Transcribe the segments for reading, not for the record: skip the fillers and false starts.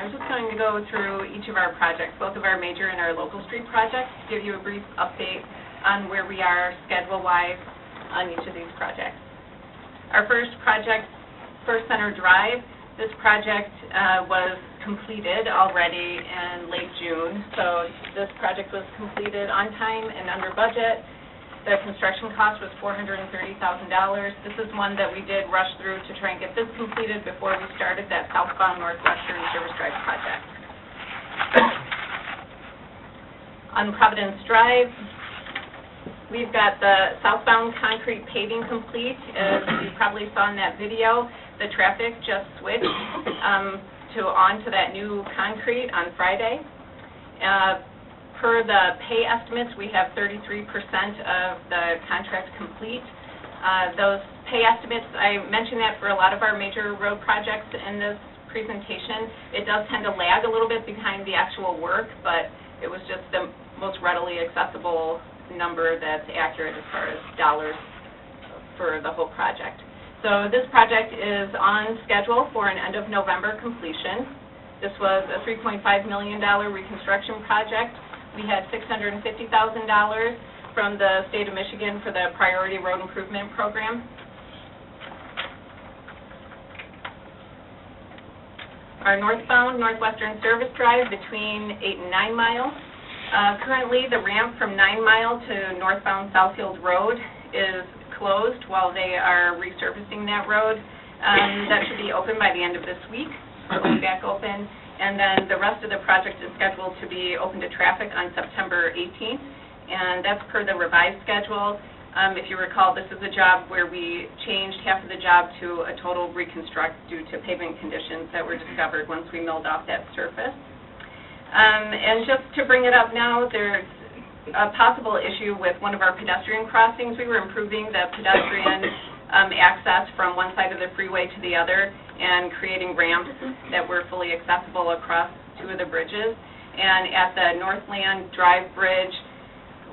I'm just going to go through each of our projects, both of our major and our local street projects, to give you a brief update on where we are schedule-wise on each of these projects. Our first project, First Center Drive, this project was completed already in late June, so this project was completed on time and under budget. The construction cost was $430,000. This is one that we did rush through to try and get this completed before we started that southbound northwestern service drive project. On Providence Drive, we've got the southbound concrete paving complete. As you probably saw in that video, the traffic just switched onto that new concrete on Friday. Per the pay estimates, we have 33% of the contract complete. Those pay estimates, I mentioned that for a lot of our major road projects in this presentation. It does tend to lag a little bit behind the actual work, but it was just the most readily accessible number that's accurate as far as dollars for the whole project. So this project is on schedule for an end of November completion. This was a $3.5 million reconstruction project. We had $650,000 from the state of Michigan for the Priority Road Improvement Program. Our northbound Northwestern Service Drive between 8 and 9 Mile. Currently, the ramp from 9 Mile to northbound Southfield Road is closed while they are resurfacing that road. That should be open by the end of this week. It'll be back open. And then the rest of the project is scheduled to be open to traffic on September 18th, and that's per the revised schedule. If you recall, this is a job where we changed half of the job to a total reconstruct due to pavement conditions that were discovered once we milled off that surface. And just to bring it up now, there's a possible issue with one of our pedestrian crossings. We were improving the pedestrian access from one side of the freeway to the other and creating ramps that were fully accessible across two of the bridges. And at the Northland Drive Bridge,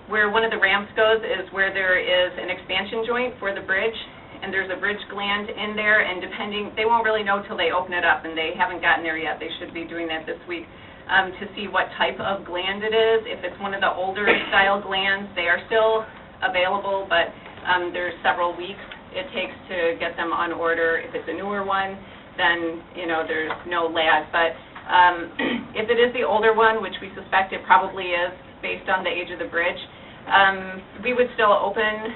where one of the ramps goes is where there is an expansion joint for the bridge, and there's a bridge gland in there, and they won't really know till they open it up, and they haven't gotten there yet. They should be doing that this week to see what type of gland it is. If it's one of the older style glands, they are still available, but there's several weeks it takes to get them on order. If it's a newer one, then there's no lag. But if it is the older one, which we suspect it probably is based on the age of the bridge, we would still open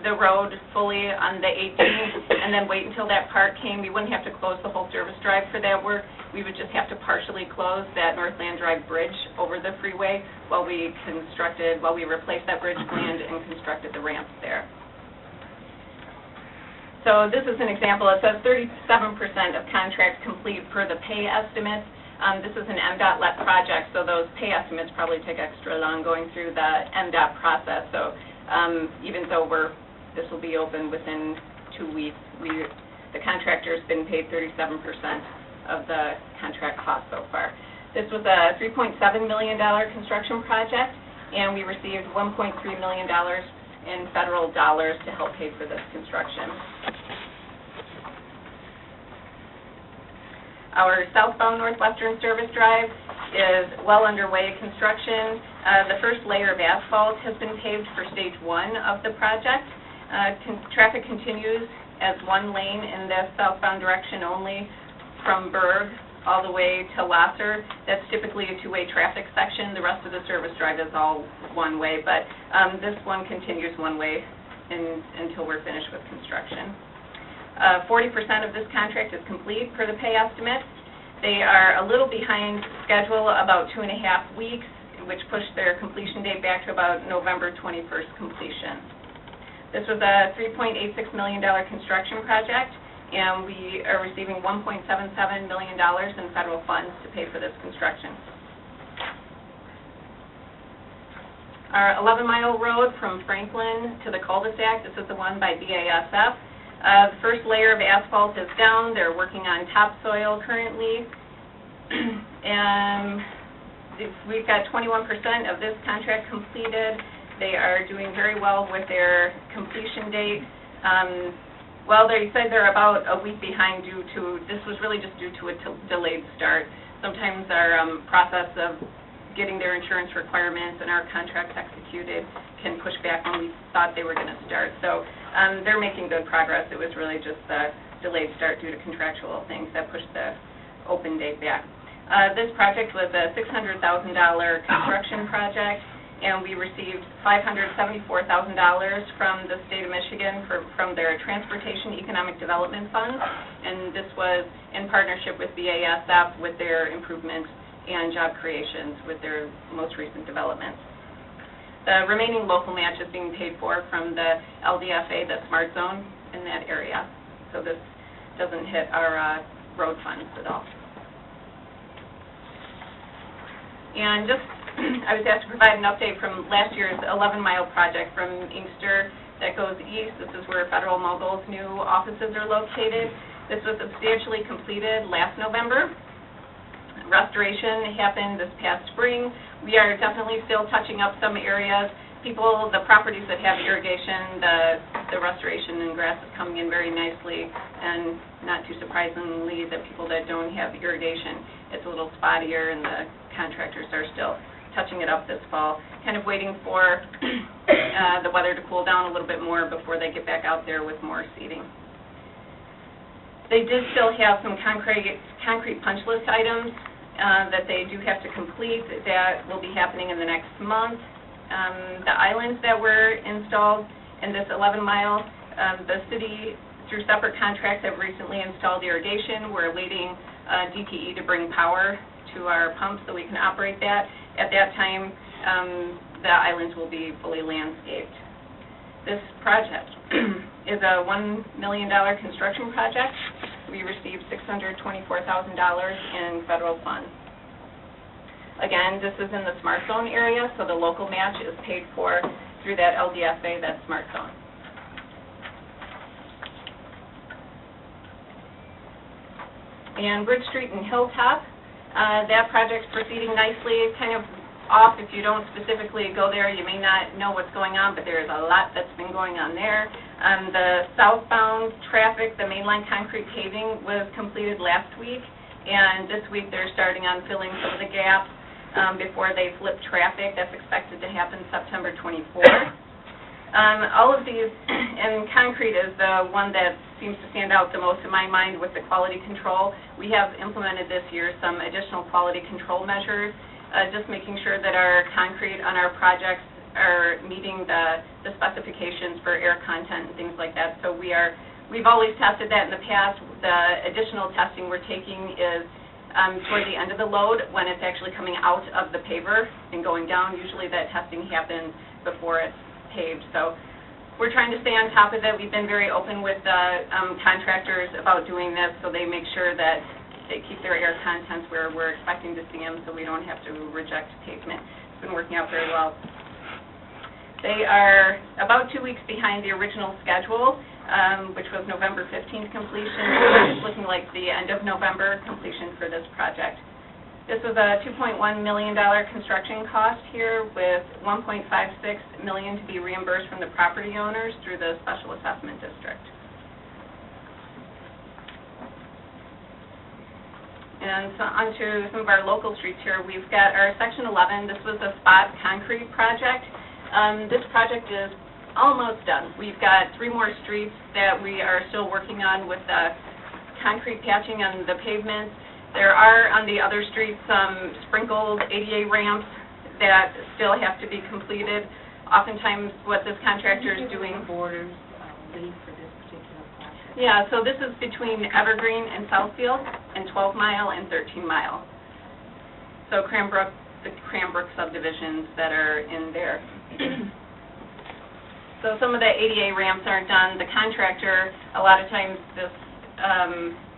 the road fully on the 18th and then wait until that part came. We wouldn't have to close the whole service drive for that work. We would just have to partially close that Northland Drive bridge over the freeway while we replaced that bridge gland and constructed the ramps there. So this is an example. It says 37% of contracts complete per the pay estimates. This is an MDOT-led project, so those pay estimates probably take extra long going through the MDOT process. So even though this will be open within 2 weeks, the contractor's been paid 37% of the contract cost so far. This was a $3.7 million construction project, and we received $1.3 million in federal dollars to help pay for this construction. Our southbound Northwestern Service Drive is well underway construction. The first layer of asphalt has been paved for stage 1 of the project. Traffic continues as one lane in the southbound direction only from Berg all the way to Lasser. That's typically a two-way traffic section. The rest of the service drive is all one way, but this one continues one way until we're finished with construction. 40% of this contract is complete per the pay estimate. They are a little behind schedule, about 2.5 weeks, which pushed their completion date back to about November 21st completion. This was a $3.86 million construction project, and we are receiving $1.77 million in federal funds to pay for this construction. Our 11-mile road from Franklin to the cul-de-sac, this is the one by BASF. The first layer of asphalt is down. They're working on topsoil currently. And we've got 21% of this contract completed. They are doing very well with their completion date. Well, they said they're about a week behind this was really just due to a delayed start. sometimes our process of getting their insurance requirements and our contracts executed can push back when we thought they were going to start. So they're making good progress. It was really just the delayed start due to contractual things that pushed the open date back. This project was a $600,000 construction project, and we received $574,000 from the state of Michigan from their Transportation Economic Development Fund, and this was in partnership with BASF with their improvement and job creations with their most recent developments. The remaining local match is being paid for from the LDFA, the Smart Zone, in that area, so this doesn't hit our road funds at all. And just I was asked to provide an update from last year's 11-mile project from Inkster that goes east. This is where Federal Mogul's new offices are located. This was substantially completed last November. Restoration happened this past spring. We are definitely still touching up some areas. The properties that have irrigation, the restoration and grass is coming in very nicely, and not too surprisingly, the people that don't have irrigation, it's a little spottier, and the contractors are still touching it up this fall, kind of waiting for the weather to cool down a little bit more before they get back out there with more seeding. They did still have some concrete punch list items that they do have to complete. That will be happening in the next month. The islands that were installed in this 11-mile, the city, through separate contracts, have recently installed irrigation. We're awaiting DTE to bring power to our pumps so we can operate that. At that time, the islands will be fully landscaped. This project is a $1 million construction project. We received $624,000 in federal funds. Again, this is in the Smart Zone area, so the local match is paid for through that LDFA, that Smart Zone. And Bridge Street and Hilltop, that project's proceeding nicely. Kind of off, if you don't specifically go there, you may not know what's going on, but there is a lot that's been going on there. The southbound traffic, the mainline concrete paving, was completed last week, and this week they're starting on filling some of the gaps before they flip traffic. That's expected to happen September 24th. All of these, and concrete is the one that seems to stand out the most in my mind with the quality control. We have implemented this year some additional quality control measures, just making sure that our concrete on our projects are meeting the specifications for air content and things like that. So we've always tested that in the past. The additional testing we're taking is toward the end of the load when it's actually coming out of the paver and going down. Usually that testing happens before it's paved. So we're trying to stay on top of it. We've been very open with the contractors about doing this, so they make sure that they keep their air contents where we're expecting to see them, so we don't have to reject pavement. It's been working out very well. They are about 2 weeks behind the original schedule, which was November 15th completion. It's looking like the end of November completion for this project. This was a $2.1 million construction cost here, with $1.56 million to be reimbursed from the property owners through the Special Assessment District. And so onto some of our local streets here. We've got our Section 11. This was a spot concrete project. This project is almost done. We've got 3 more streets that we are still working on with the concrete patching on the pavements. There are, on the other streets, some sprinkled ADA ramps that still have to be completed. Oftentimes, what this contractor is doing... borders, Leigh, for this particular project? Yeah, so this is between Evergreen and Southfield, and 12-mile and 13-mile. So the Cranbrook subdivisions that are in there. So some of the ADA ramps aren't done. The contractor, a lot of times,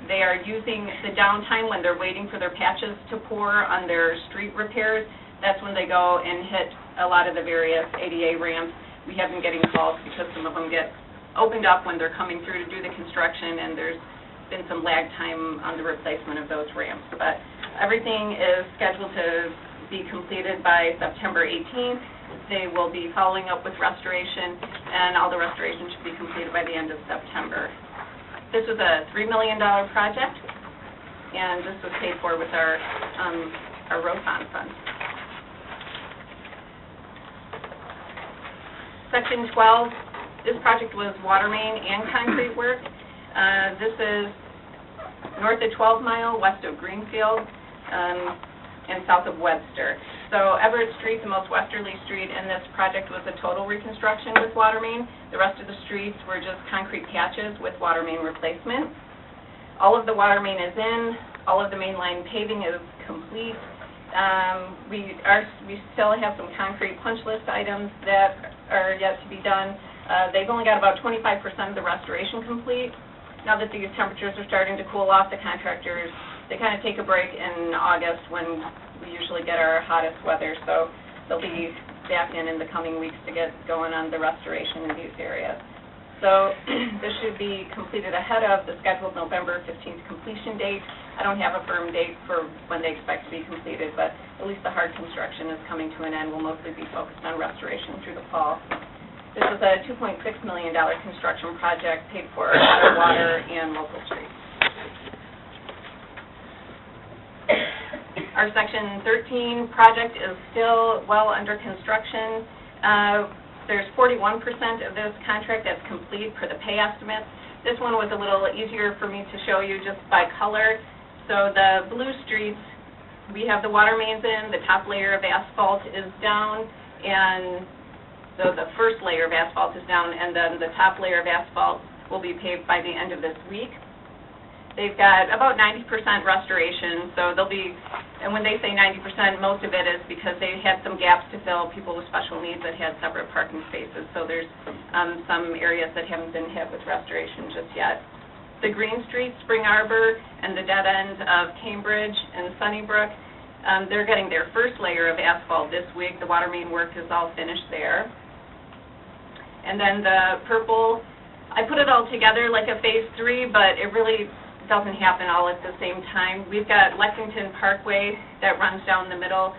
they are using the downtime when they're waiting for their patches to pour on their street repairs. That's when they go and hit a lot of the various ADA ramps. We have been getting calls because some of them get opened up when they're coming through to do the construction, and there's been some lag time on the replacement of those ramps. But everything is scheduled to be completed by September 18th. They will be following up with restoration, and all the restoration should be completed by the end of September. This was a $3 million project. and this was paid for with our road bond fund. Section 12, this project was water main and concrete work. This is north of 12 Mile, west of Greenfield, and south of Webster. So Everett Street, the most westerly street in this project, was a total reconstruction with water main. The rest of the streets were just concrete patches with water main replacement. All of the water main is in. All of the mainline paving is complete. We still have some concrete punch list items that are yet to be done. They've only got about 25% of the restoration complete. Now that these temperatures are starting to cool off, the contractors, they kind of take a break in August when we usually get our hottest weather, so they'll be back in the coming weeks to get going on the restoration in these areas. So this should be completed ahead of the scheduled November 15th completion date. I don't have a firm date for when they expect to be completed, but at least the hard construction is coming to an end. We'll mostly be focused on restoration through the fall. This is a $2.6 million construction project paid for out of water and local streets. Our Section 13 project is still well under construction. There's 41% of this contract that's complete for the pay estimates. This one was a little easier for me to show you just by color. So the blue streets, we have the water mains in, the top layer of asphalt is down, and so the first layer of asphalt is down, and then the top layer of asphalt will be paved by the end of this week. They've got about 90% restoration, so they'll be, and when they say 90%, most of it is because they had some gaps to fill, people with special needs that had separate parking spaces, so there's some areas that haven't been hit with restoration just yet. The Green Street, Spring Arbor, and the dead end of Cambridge and Sunnybrook, they're getting their first layer of asphalt this week. The water main work is all finished there. And then the purple, I put it all together like a Phase 3, but it really doesn't happen all at the same time. We've got Lexington Parkway that runs down the middle.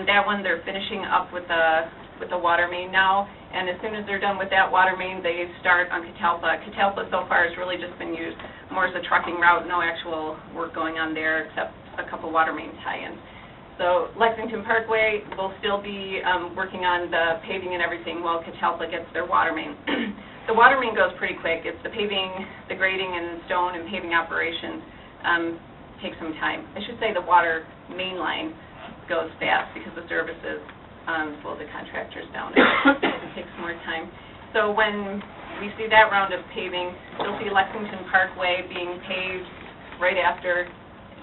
That one they're finishing up with the water main now, and as soon as they're done with that water main, they start on Catalpa. Catalpa so far has really just been used more as a trucking route, no actual work going on there except a couple water main tie-ins. So Lexington Parkway will still be working on the paving and everything while Catalpa gets their water main. The water main goes pretty quick. It's the paving, the grading and stone and paving operations take some time. I should say the water main line goes fast because the services slow the contractors down. It takes more time. So when we see that round of paving, you'll see Lexington Parkway being paved right after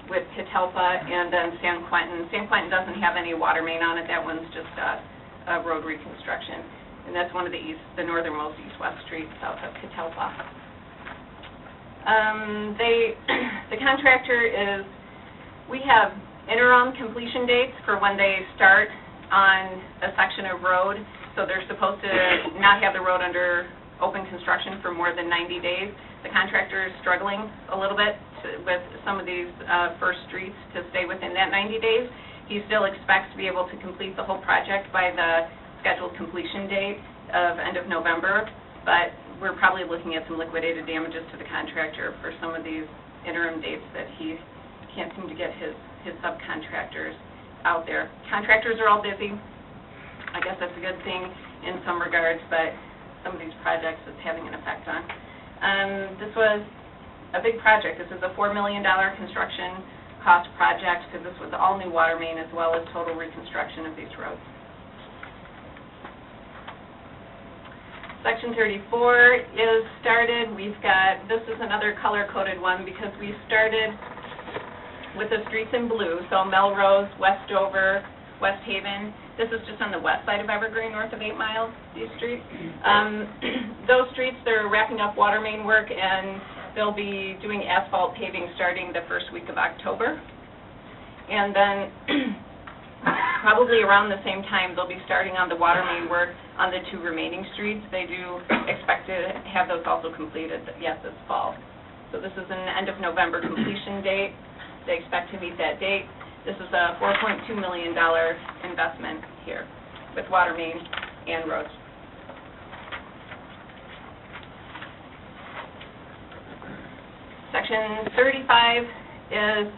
with Catalpa and then San Quentin. San Quentin doesn't have any water main on it. That one's just a road reconstruction. And that's one of the northernmost east-west streets south of Catalpa. The contractor is, we have interim completion dates for when they start on a section of road. So they're supposed to not have the road under open construction for more than 90 days. The contractor is struggling a little bit with some of these first streets to stay within that 90 days. He still expects to be able to complete the whole project by the scheduled completion date of end of November, but we're probably looking at some liquidated damages to the contractor for some of these interim dates that he can't seem to get his subcontractors out there. Contractors are all busy. I guess that's a good thing in some regards, but some of these projects it's having an effect on. This was a big project. This is a $4 million construction cost project because this was all new water main as well as total reconstruction of these roads. Section 34 is started. We've got, this is another color-coded one because we started with the streets in blue, so Melrose, Westover, West Haven. This is just on the west side of Evergreen, north of 8 Miles, these streets. Those streets, they're wrapping up water main work, and they'll be doing asphalt paving starting the first week of October. And then probably around the same time, they'll be starting on the water main work on the 2 remaining streets. They do expect to have those also completed, yes, this fall. So this is an end of November completion date. They expect to meet that date. This is a $4.2 million investment here with water main and roads. Section 35 is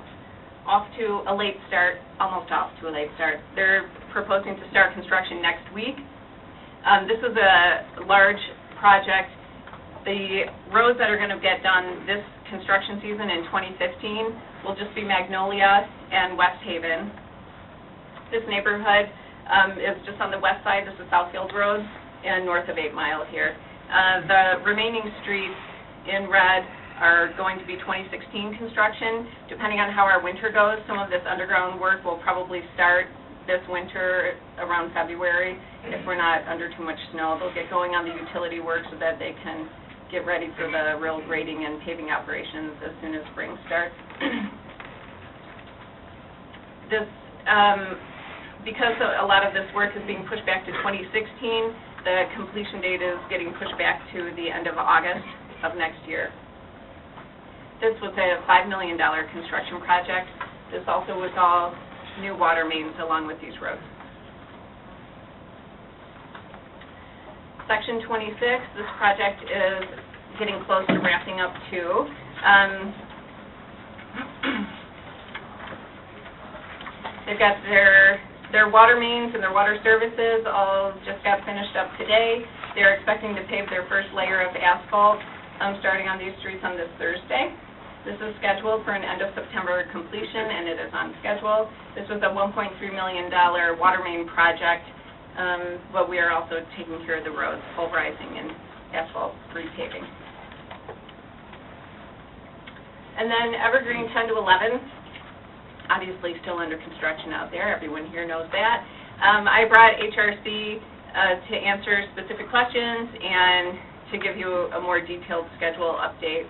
off to a late start, almost off to a late start. They're proposing to start construction next week. This is a large project. The roads that are going to get done this construction season in 2015 will just be Magnolia and West Haven. This neighborhood is just on the west side. This is Southfield Road and north of 8 Mile here. The remaining streets in red are going to be 2016 construction. Depending on how our winter goes, some of this underground work will probably start this winter around February. If we're not under too much snow, they'll get going on the utility work so that they can get ready for the real grading and paving operations as soon as spring starts. Because a lot of this work is being pushed back to 2016, the completion date is getting pushed back to the end of August of next year. This was a $5 million construction project. This also was all new water mains along with these roads. Section 26, this project is getting close to wrapping up too. They've got their water mains and their water services all just got finished up today. They're expecting to pave their first layer of asphalt starting on these streets on this Thursday. This is scheduled for an end of September completion, and it is on schedule. This was a $1.3 million water main project, but we are also taking care of the roads, pulverizing and asphalt repaving. And then Evergreen 10 to 11, obviously still under construction out there. Everyone here knows that. I brought HRC to answer specific questions and to give you a more detailed schedule update.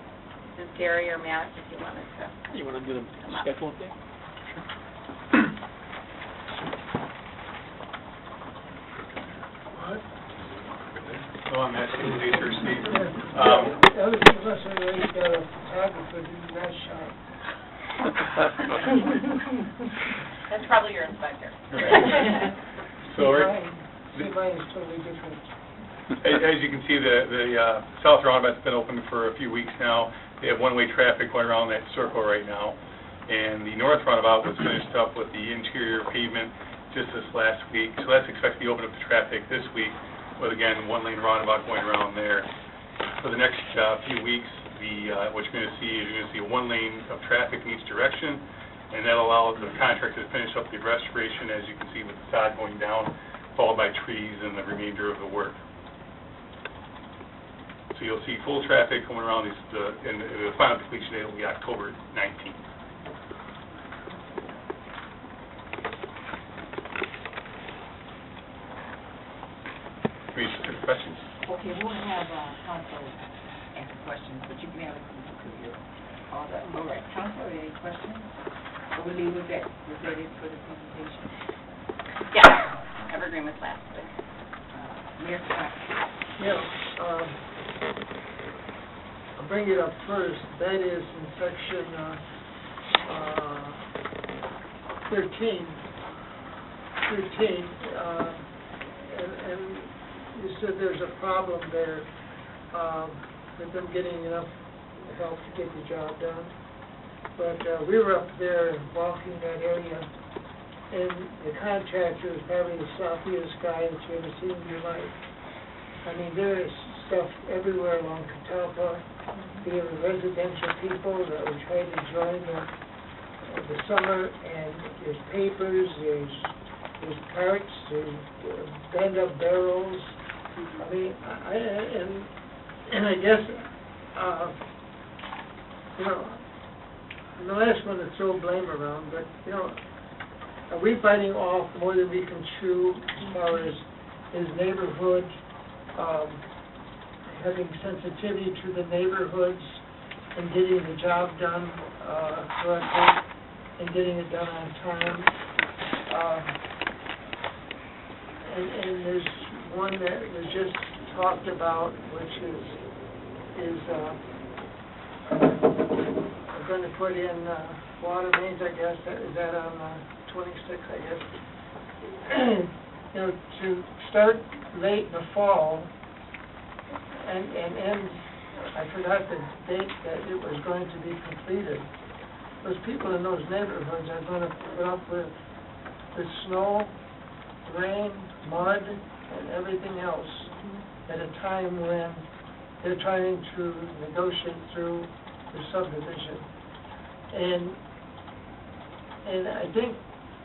This is Gary or Matt, if you wanted to. You want to do the schedule update? What? Oh, I'm asking HRC. Unless somebody got a photographer do that shot. That's probably your inspector. So, mine is totally different. as you can see, the South Roundabout's been open for a few weeks now. They have one-way traffic going around that circle right now. And the North Roundabout was finished up with the interior pavement just this last week. So that's expected to be open up to traffic this week with, again, one-lane roundabout going around there. For the next few weeks, what you're going to see is you're going to see one lane of traffic in each direction, and that'll allow the contractor to finish up the restoration, as you can see with the sod going down, followed by trees and the remainder of the work. So you'll see full traffic coming around these, and the final completion date will be October 19th. Any specific questions? Okay, we'll have council answer questions, but you can have all that. All right, council, any questions? Or we'll leave with that. Was that it for the presentation? Yeah, Evergreen was last. Mayor Scott. Yeah, I'll bring it up first. That is in section 13, and you said there's a problem there with them getting enough help to get the job done. But we were up there walking that area, and the contractor is probably the sloppiest guy that you ever seen in your life. I mean, there is stuff everywhere along Catalpa. We have residential people that were trying to join the summer, and there's papers, there's carts, there's bend-up barrels. I mean, and I guess, you know, I'm the last one to throw blame around, but, you know, are we biting off more than we can chew as far as his neighborhood, having sensitivity to the neighborhoods and getting the job done correctly and getting it done on time? And there's one that was just talked about, which is going to put in water mains, I guess. Is that on 26, I guess? You know, to start late in the fall and end, I forgot the date that it was going to be completed. those people in those neighborhoods are gonna put up with snow, rain, mud, and everything else at a time when they're trying to negotiate through the subdivision. And I think,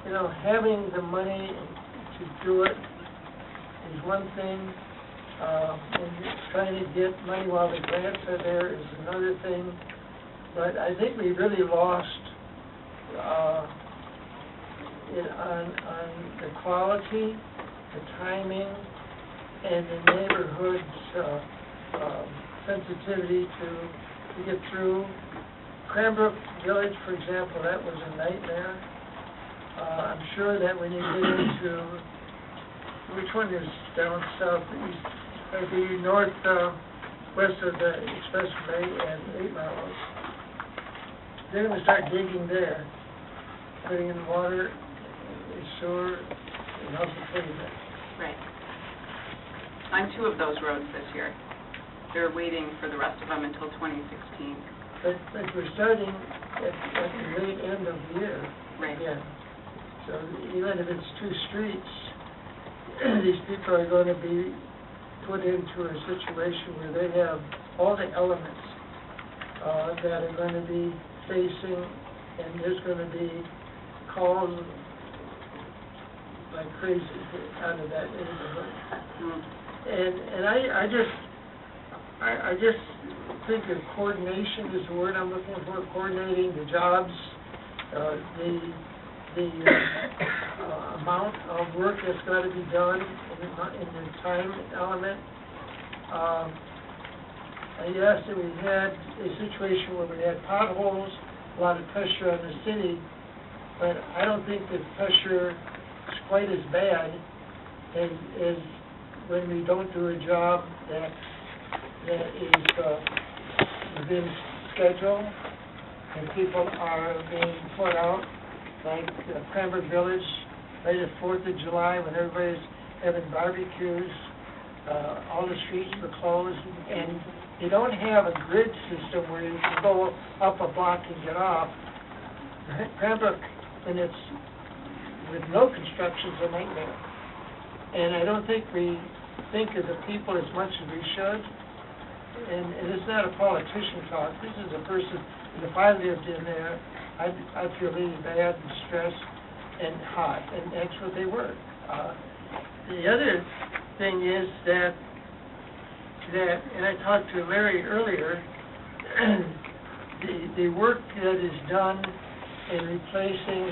you know, having the money to do it is one thing, and trying to get money while the grants are there is another thing. But I think we really lost on the quality, the timing, and the neighborhood's sensitivity to get through. Cranbrook Village, for example, that was a nightmare. I'm sure that when you get into, which one is down south, the north, west of the Expressway and 8 Mile, they're going to start digging there, putting in water, sewer, and house pavement. Right. On 2 of those roads this year. They're waiting for the rest of them until 2016. But we're starting at the late end of the year. Right. Yeah. So even if it's 2 streets, these people are going to be put into a situation where they have all the elements that are going to be facing, and there's going to be calls like crazy out of that neighborhood. And I just think that coordination is the word I'm looking for, coordinating the jobs, the amount of work that's got to be done in the time element. Yes, we had a situation where we had potholes, a lot of pressure on the city, but I don't think the pressure is quite as bad as when we don't do a job that is within schedule, and people are being put out, like Cranbrook Village, right at 4th of July, when everybody's having barbecues, all the streets were closed, and you don't have a grid system where you can go up a block and get off. Cranbrook, when it's with no construction, is a nightmare. And I don't think we think of the people as much as we should. And it's not a politician talk. This is a person, and if I lived in there, I'd feel really bad and stressed and hot, and that's what they were. The other thing is that, and I talked to Larry earlier, the work that is done in replacing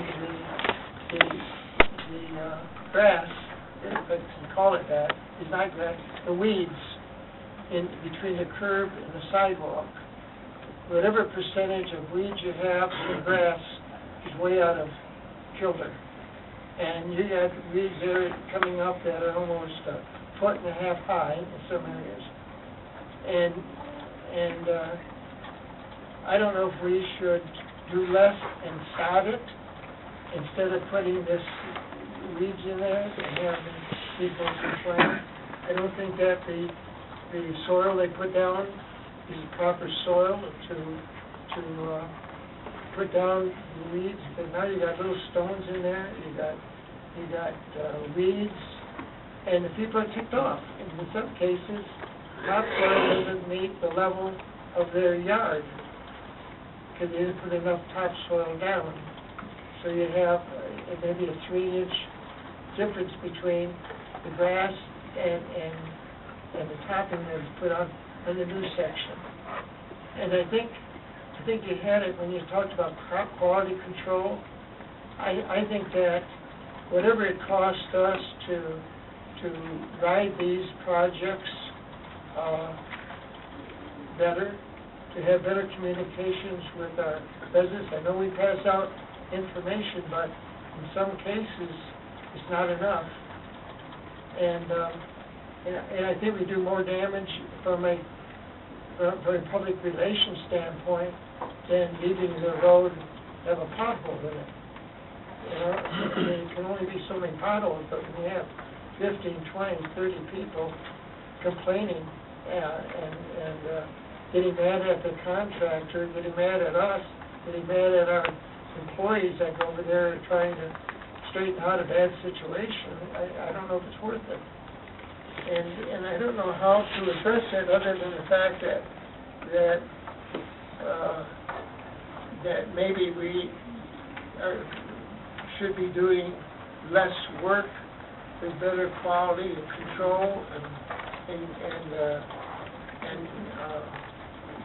the grass, if I can call it that, is not grass, the weeds in between the curb and the sidewalk. Whatever percentage of weeds you have in grass is way out of kilter. And you got weeds there coming up that are almost 1.5 foot high in some areas. And I don't know if we should do less and sod it instead of putting this weeds in there and having people complain. I don't think that the soil they put down is the proper soil to put down the weeds, because now you got little stones in there, you got weeds, and the people are ticked off. And in some cases, topsoil doesn't meet the level of their yard because they didn't put enough topsoil down. So you have maybe a 3-inch difference between the grass and the topping that was put on the new section. And I think you had it when you talked about crop quality control. I think that whatever it costs us to ride these projects better, to have better communications with our residents. I know we pass out information, but in some cases it's not enough. And I think we do more damage from a public relations standpoint than leaving the road have a pothole in it. You know, there can only be so many potholes, but when you have 15, 20, 30 people complaining and getting mad at the contractor, getting mad at us getting mad at our employees that go over there trying to straighten out a bad situation, I don't know if it's worth it. And I don't know how to address it other than the fact that maybe we should be doing less work with better quality and control and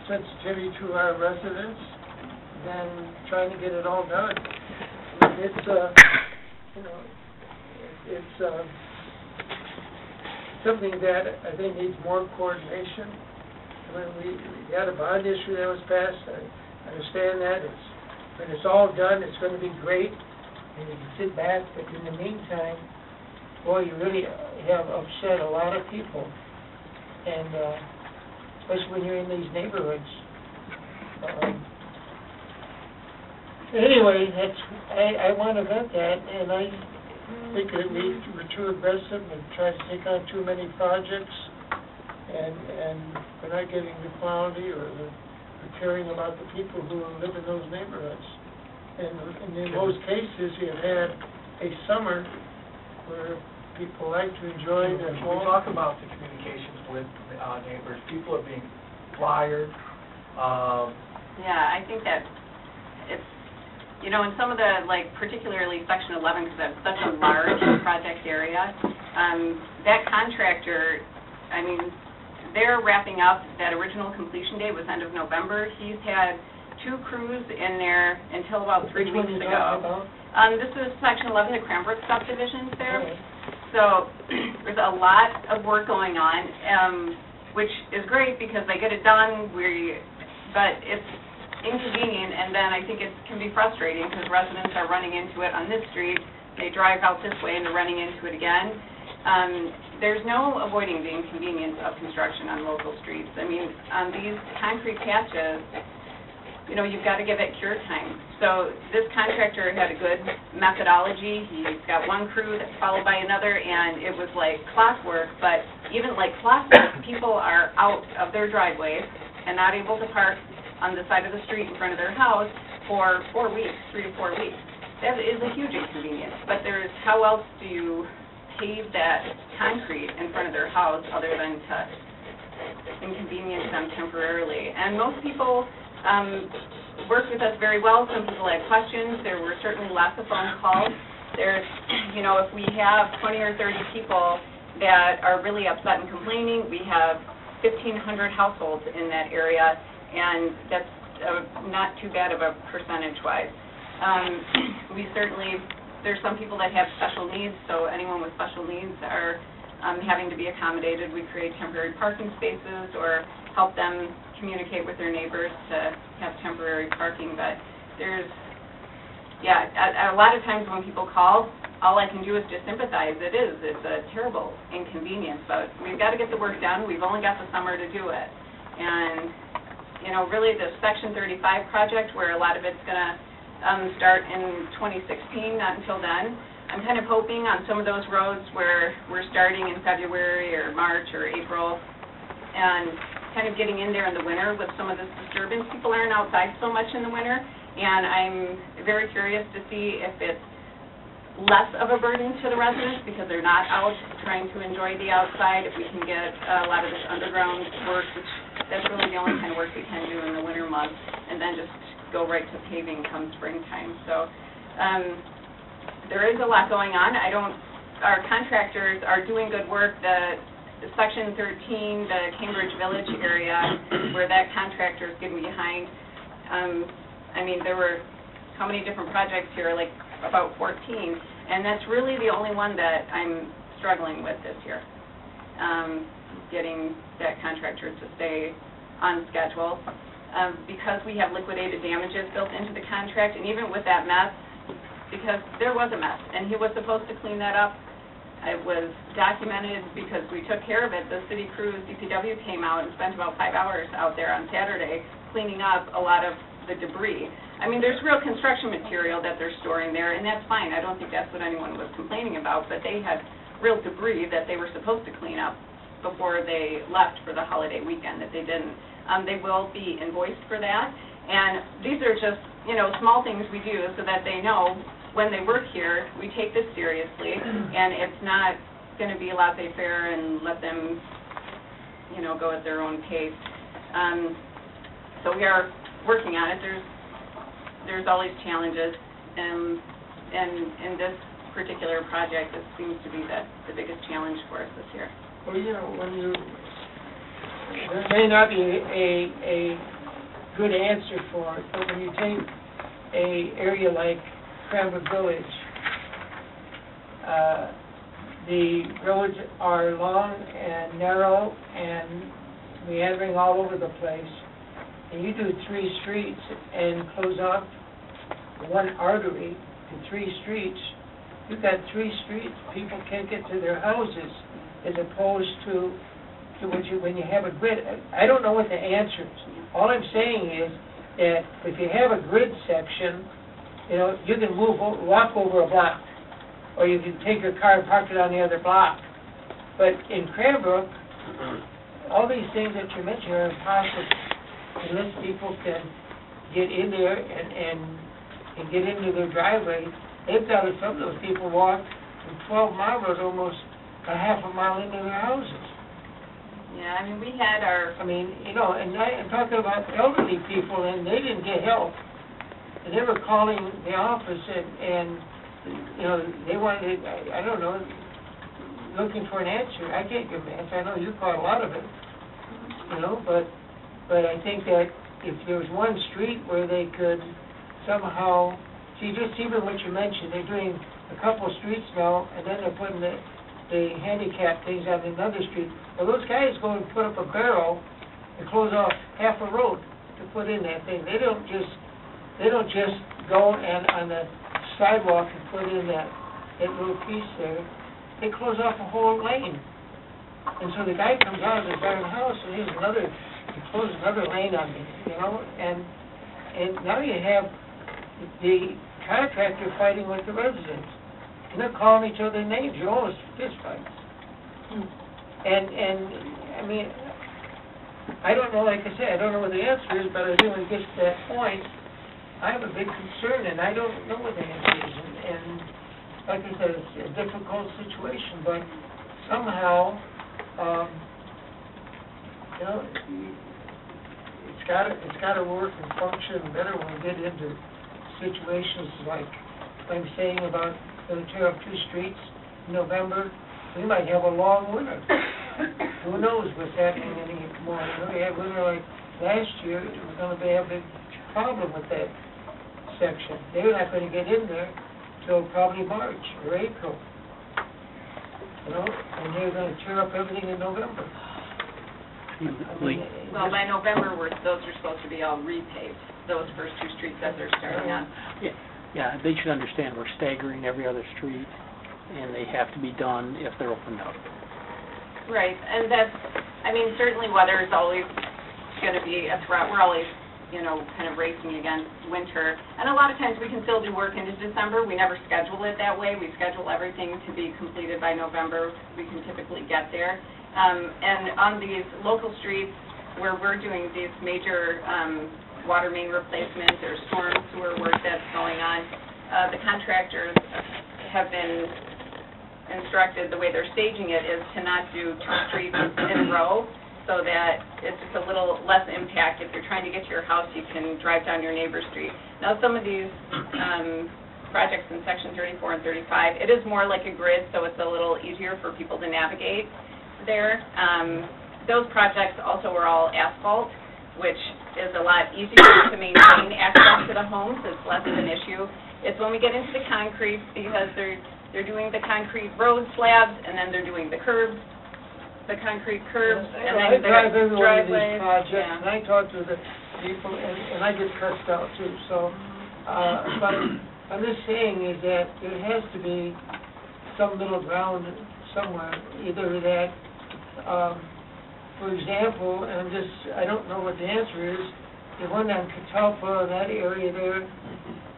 sensitivity to our residents than trying to get it all done. It's something that I think needs more coordination. When we had a bond issue that was passed, I understand that. When it's all done, it's going to be great, and you can sit back, but in the meantime, boy, you really have upset a lot of people, and especially when you're in these neighborhoods. Anyway, I want to vet that, and I think that we were too aggressive and tried to take on too many projects, and we're not getting the quality or the caring about the people who live in those neighborhoods. And in most cases, you have had a summer where people like to enjoy their We home. talk about the communications with neighbors. People are being flyers. Yeah, I think that it's, in some of the, particularly Section 11, because that's such a large project area, that contractor, they're wrapping up. That original completion date was end of November. He's had 2 crews in there until about 3 Which one weeks are you ago. talking about? This is Section 11, the Cranbrook subdivisions there. Okay. So there's a lot of work going on, which is great because they get it done, but it's inconvenient, and then I think it can be frustrating because residents are running into it on this street, they drive out this way and they're running into it again. There's no avoiding the inconvenience of construction on local streets. On these concrete patches, you've got to give it cure time. So this contractor had a good methodology. He's got one crew that's followed by another, and it was like clockwork. But even like clockwork, people are out of their driveways and not able to park on the side of the street in front of their house for 4 weeks, 3 to 4 weeks. That is a huge inconvenience. But how else do you pave that concrete in front of their house other than to inconvenience them temporarily? And most people worked with us very well. Some people had questions. There were certainly lots of phone calls. There's, if we have 20 or 30 people that are really upset and complaining, we have 1,500 households in that area, and that's not too bad of a percentage-wise. There's some people that have special needs, so anyone with special needs are having to be accommodated. We create temporary parking spaces or help them communicate with their neighbors to have temporary parking. But a lot of times when people call, all I can do is just sympathize. It's a terrible inconvenience, but we've got to get the work done. We've only got the summer to do it. And, really the Section 35 project, where a lot of it's going to start in 2016, not until then. I'm kind of hoping on some of those roads where we're starting in February or March or April and kind of getting in there in the winter with some of this disturbance. People aren't outside so much in the winter, and I'm very curious to see if it's less of a burden to the residents because they're not out trying to enjoy the outside. If we can get a lot of this underground work, which that's really the only kind of work we can do in the winter months, and then just go right to paving come springtime. So there is a lot going on. Our contractors are doing good work. The Section 13, the Cambridge Village area, where that contractor is getting behind, there were how many different projects here, like about 14, and that's really the only one that I'm struggling with this year, getting that contractor to stay on schedule. Because we have liquidated damages built into the contract, and even with that mess, because there was a mess, and he was supposed to clean that up. It was documented because we took care of it. The city crews, DPW, came out and spent about 5 hours out there on Saturday cleaning up a lot of the debris. There's real construction material that they're storing there, and that's fine. I don't think that's what anyone was complaining about, but they had real debris that they were supposed to clean up before they left for the holiday weekend that they didn't. They will be invoiced for that, And these are just, small things we do so that they know when they work here, we take this seriously, and it's not going to be laissez-faire and let them, go at their own pace. So we are working on it. There's always challenges, and in this particular project, this seems to be the biggest challenge for us this year. Well, there may not be a good answer for it, but when you take a area like Cranbrook Village, the roads are long and narrow and meandering all over the place, and you do 3 streets and close off one artery to 3 streets, you've got 3 streets, people can't get to their houses, as opposed to when you have a grid. I don't know what the answer is. All I'm saying is that if you have a grid section, you can walk over a block, or you can take your car and park it on the other block. But in Cranbrook, all these things that you mentioned are impossible unless people can get in there and get into their driveway. They've got to, some of those people walk from 12 Mile Road almost a half a mile into their houses. Yeah, we had our... and I'm talking about elderly people, and they didn't get help. And they were calling the office, and they wanted, I don't know, looking for an answer. I can't give an answer. I know you caught a lot of it, but I think that if there was one street where they could somehow, see, just even what you mentioned, they're doing a couple of streets now, and then they're putting the handicap things on another street. Well, those guys go and put up a barrel and close off half a road to put in that thing. They don't just go and on the sidewalk and put in that little piece there. They close off a whole lane. And so the guy comes out of his darn house and he closes another lane on me, and now you have the contractor fighting with the residents. And they're calling each other names. You're almost fist fights. And I don't know, like I said, I don't know what the answer is, but I think when it gets to that point, I have a big concern, and I don't know what the answer is. And like I said, it's a difficult situation, but somehow, it's got to work and function better when we get into situations like I'm saying about going to tear up 2 streets in November. We might have a long winter. Who knows what's happening anymore? We had winter like last year. It was going to be a big problem with that section. They're not going to get in there till probably March or April. And they're going to tear up everything in November. Well, by November, those are supposed to be all repaved, those first 2 streets that they're starting on. Yeah, they should understand we're staggering every other street, and they have to be done if they're opened up. Right, and that's, certainly weather is always going to be a threat. We're always, kind of racing against winter. And a lot of times we can still do work into December. We never schedule it that way. We schedule everything to be completed by November. We can typically get there. And on these local streets where we're doing these major water main replacements or storm sewer work that's going on, the contractors have been instructed, the way they're staging it is to not do 2 streets in a row, so that it's just a little less impact. If you're trying to get to your house, you can drive down your neighbor's street. Now, some of these projects in Section 34 and 35, it is more like a grid, so it's a little easier for people to navigate there. Those projects also were all asphalt, which is a lot easier to maintain access to the homes. It's less of an issue. It's when we get into the concrete, because they're doing the concrete road slabs, and then they're doing the curbs, the concrete curbs, and then I drive every one of driveways. these projects, Yeah. and I talk to the people, and I get cursed out too, so, but I'm just saying is that there has to be some middle ground somewhere, either that, for example, and I don't know what the answer is, the one on Catalpa, that area there,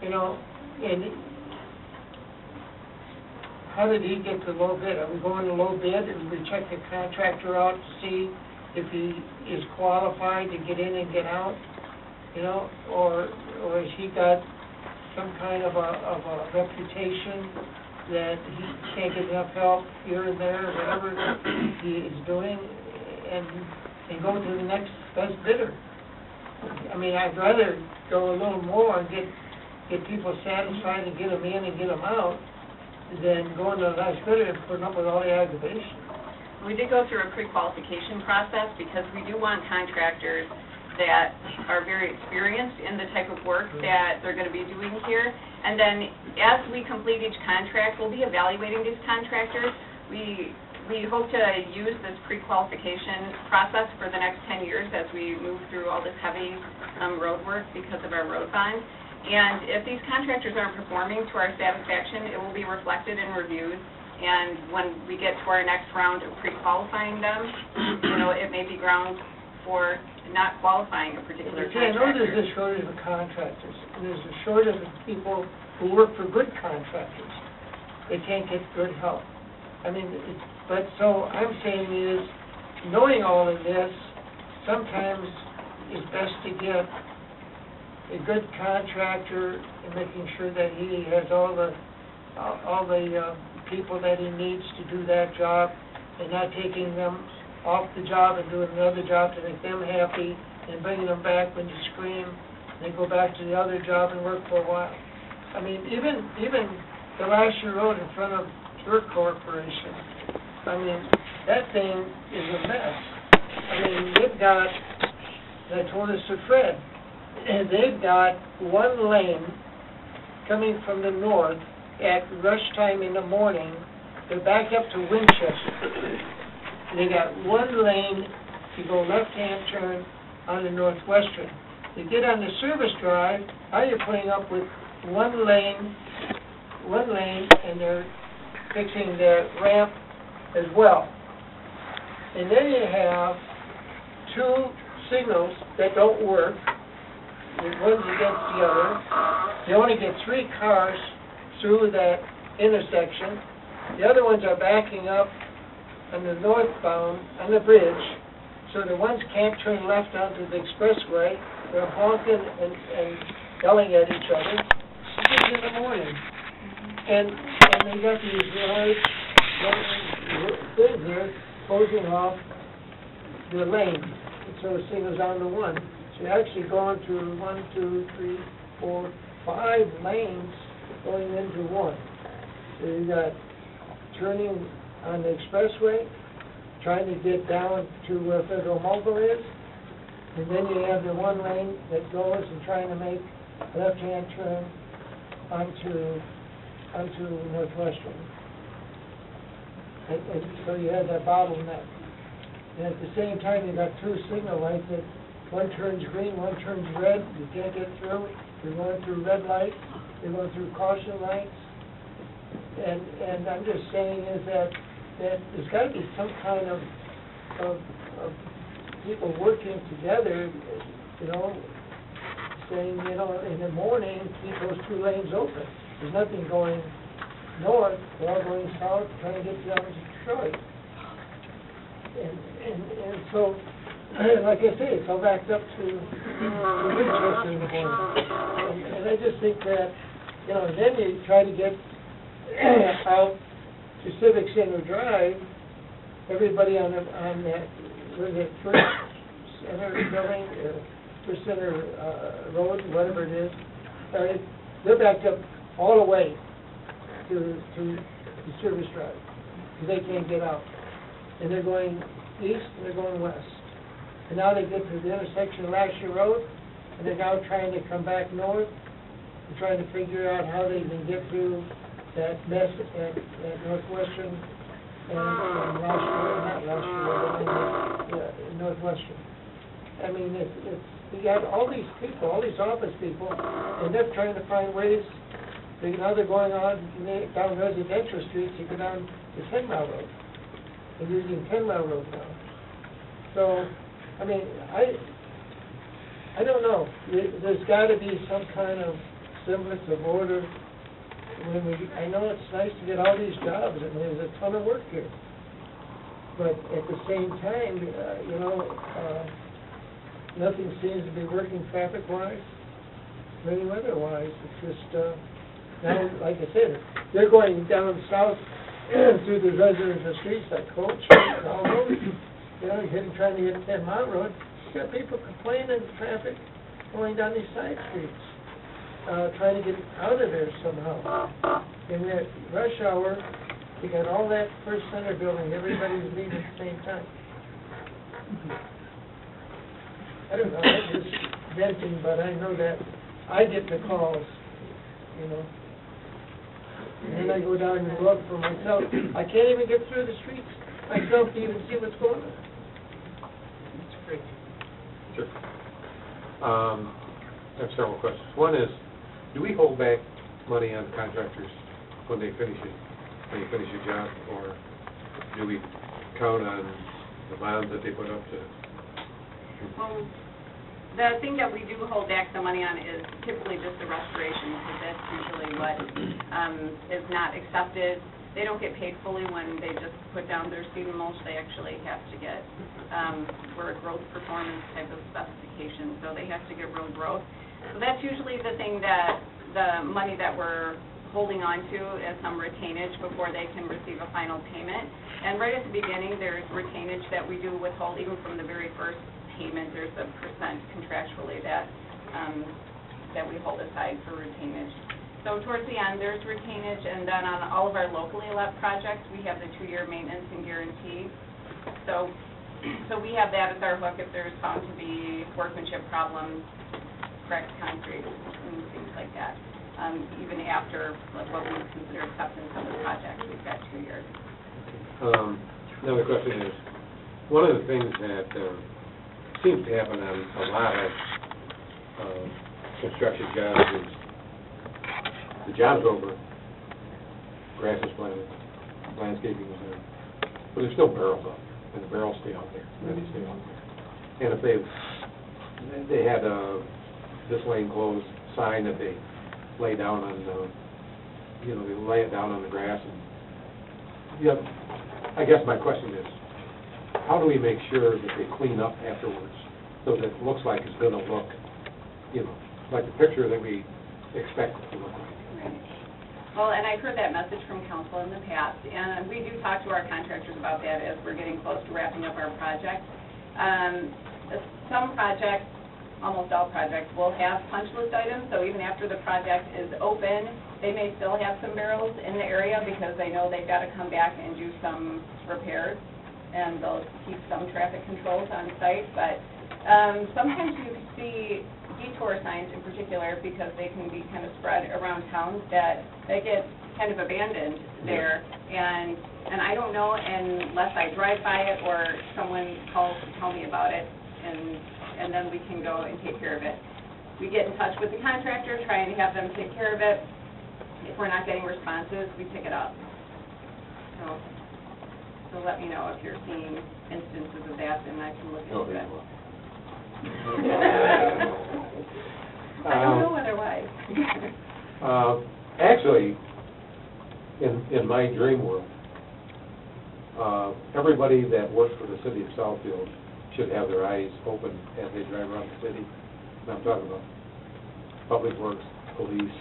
and how did he get the low bid? Are we going to low bid, and we check the contractor out to see if he is qualified to get in and get out? you know, or has he got some kind of a reputation that he can't get enough help here and there, or whatever he is doing, and go to the next best bidder? I mean, I'd rather go a little more and get people satisfied and get them in and get them out than going to the next bidder and putting up with all the aggravation. We did go through a pre-qualification process because we do want contractors that are very experienced in the type of work that they're going to be doing here. And then as we complete each contract, we'll be evaluating these contractors. We hope to use this pre-qualification process for the next 10 years as we move through all this heavy road work because of our road bond. And if these contractors aren't performing to our satisfaction, it will be reflected in reviews. And when we get to our next round of pre-qualifying them, you know, it may be grounds for not qualifying a particular contractor. I know there's a shortage of contractors, and there's a shortage of people who work for good contractors. They can't get good help. I mean, but so I'm saying is, knowing all of this, sometimes it's best to get a good contractor and making sure that he has all the people that he needs to do that job, and not taking them off the job and doing another job to make them happy, and bringing them back when you scream, and they go back to the other job and work for a while. I mean, even the last year road in front of your corporation, I mean, that thing is a mess. I mean, they've got, and I told this to Fred, and they've got one lane coming from the north at rush time in the morning. They're back up to Winchester. They got one lane to go left-hand turn on the Northwestern. You get on the service drive, now you're putting up with one lane, and they're fixing the ramp as well. And then you have two signals that don't work. One's against the other. You only get 3 cars through that intersection. The other ones are backing up on the northbound on the bridge, so the ones can't turn left onto the expressway. They're honking and yelling at each other. This is in the morning. And they got these large things here closing off the lane. And so the signal's down to 1. So you're actually going through 1, 2, 3, 4, 5 lanes going into 1. So you got turning on the expressway, trying to get down to where Federal Mogul is, and then you have the one lane that goes and trying to make a left-hand turn onto Northwestern. And so you have that bottleneck. And at the same time, you got 2 signal lights that one turns green, one turns red. You can't get through. You're going through red lights. You're going through caution lights. And I'm just saying is that there's got to be some kind of people working together, you know, saying, you know, in the morning, keep those 2 lanes open. There's nothing going north, they're all going south, trying to get down to Detroit. And so, like I say, it's all backed up to Winchester in the morning. And I just think that, you know, then you try to get out to Civic Center Drive, everybody on that, was it First Center Building, First Center Road, whatever it is, they're backed up all the way to the service drive, because they can't get out. And they're going east and they're going west. And now they get to the intersection of Lasher Road, and they're now trying to come back north and trying to figure out how they can get through that mess at Northwestern and Northwestern. I mean, it's you got all these people, all these office people, and they're trying to find ways. Now they're going on down residential streets to go down the 10-mile road. They're using 10-mile road now. So, I mean, I don't know. There's got to be some kind of semblance of order. I know it's nice to get all these jobs, and there's a ton of work here. But at the same time, you know, nothing seems to be working traffic-wise, or any weather-wise. It's just, now, like I said, they're going down south through the residential streets like Coach and all over. You know, trying to hit 10 Mile Road. You got people complaining, traffic going down these side streets, trying to get out of there somehow. In that rush hour, you got all that First Center building, everybody's leaving at the same time. I don't know, I'm just venting, but I know that I get the calls, you know. And then I go down and look for myself. I can't even get through the streets myself to even see what's going on. It's crazy. Sure. I have several questions. One is, do we hold back money on contractors when they finish a job, or do we count on the bonds that they put up to? Well, the thing that we do hold back the money on is typically just the restoration, because that's usually what is not accepted. They don't get paid fully when they just put down their seed and mulch. They actually have to get, for a growth performance type of specification, so they have to get real growth. So that's usually the thing that, the money that we're holding on to as some retainage before they can receive a final payment. And right at the beginning, there's retainage that we do withhold, even from the very first payment. There's a percent contractually that we hold aside for retainage. So towards the end, there's retainage, and then on all of our locally let projects, we have the 2-year maintenance and guarantee. So we have that as our hook if there's found to be workmanship problems, cracked concrete, and things like that. Even after like what we consider acceptance of the project, we've got 2 years. Another question is, one of the things that seems to happen on a lot of construction jobs is the job's over, grass is planted, landscaping is done, but there's still barrels up, and the barrels stay out there, and they stay out there. And if they had this lane closed sign that they lay down on, they lay it down on the grass, and I guess my question is, how do we make sure that they clean up afterwards so that it looks like it's going to look, like the picture that we expect it to look like? Well, and I've heard that message from council in the past, and we do talk to our contractors about that as we're getting close to wrapping up our project. Some projects, almost all projects, will have punch list items, so even after the project is open, they may still have some barrels in the area because they know they've got to come back and do some repairs, and they'll keep some traffic controls on site. But sometimes you see detour signs in particular, because they can be kind of spread around towns, that they get kind of abandoned there. And I don't know unless I drive by it or someone calls to tell me about it, and then we can go and take care of it. We get in touch with the contractor, try and have them take care of it. If we're not getting responses, we pick it up. So let me know if you're seeing instances of that, and I can look into it. I don't know otherwise. Actually, in my dream world, everybody that works for the city of Southfield should have their eyes open as they drive around the city. And I'm talking about public works, police,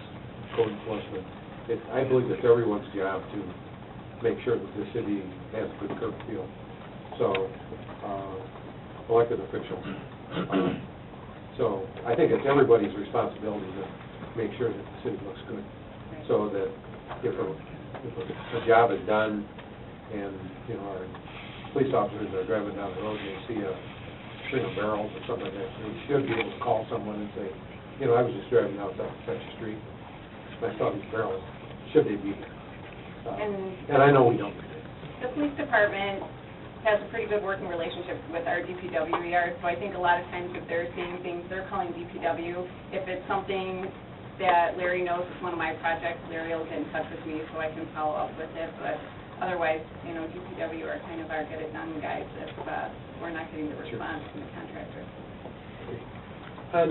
code enforcement. I believe it's everyone's job to make sure that the city has a good curb feel. So, elected officials. So I think it's everybody's responsibility to make sure that the city looks good, so that if a job is done and, our police officers are driving down the road and they see a string of barrels or something like that, they should be able to call someone and say, I was just driving down such a street and I saw these barrels. Should they be here? And I know we don't do that. The police department has a pretty good working relationship with our DPW yard, so I think a lot of times if they're seeing things, they're calling DPW. If it's something that Larry knows is one of my projects, Larry will get in touch with me so I can follow up with it. But otherwise, DPW are kind of our get-it-done guys if we're not getting the response from the contractor. On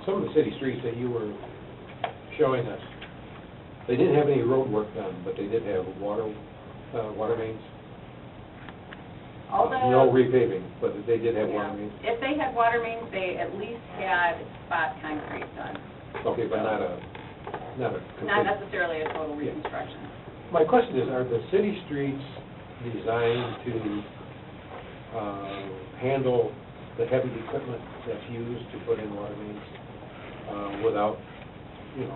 some of the city streets that you were showing us, they didn't have any road work done, but they did have water mains. All the... No repaving, but they did have water mains? If they had water mains, they at least had spot concrete done. Okay, but not a Not complete... necessarily a total reconstruction. My question is, are the city streets designed to handle the heavy equipment that's used to put in water mains without,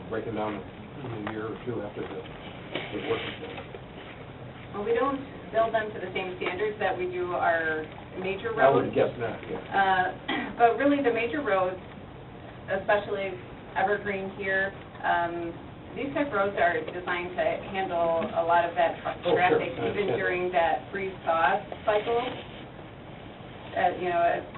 breaking down in a year or two after the work is done? Well, we don't build them to the same standards that we do our major roads. I would guess not, yeah. But really, the major roads, especially Evergreen here, these type roads are designed to handle a lot of that truck Oh, sure. traffic, I even understand. during that freeze-thaw cycle.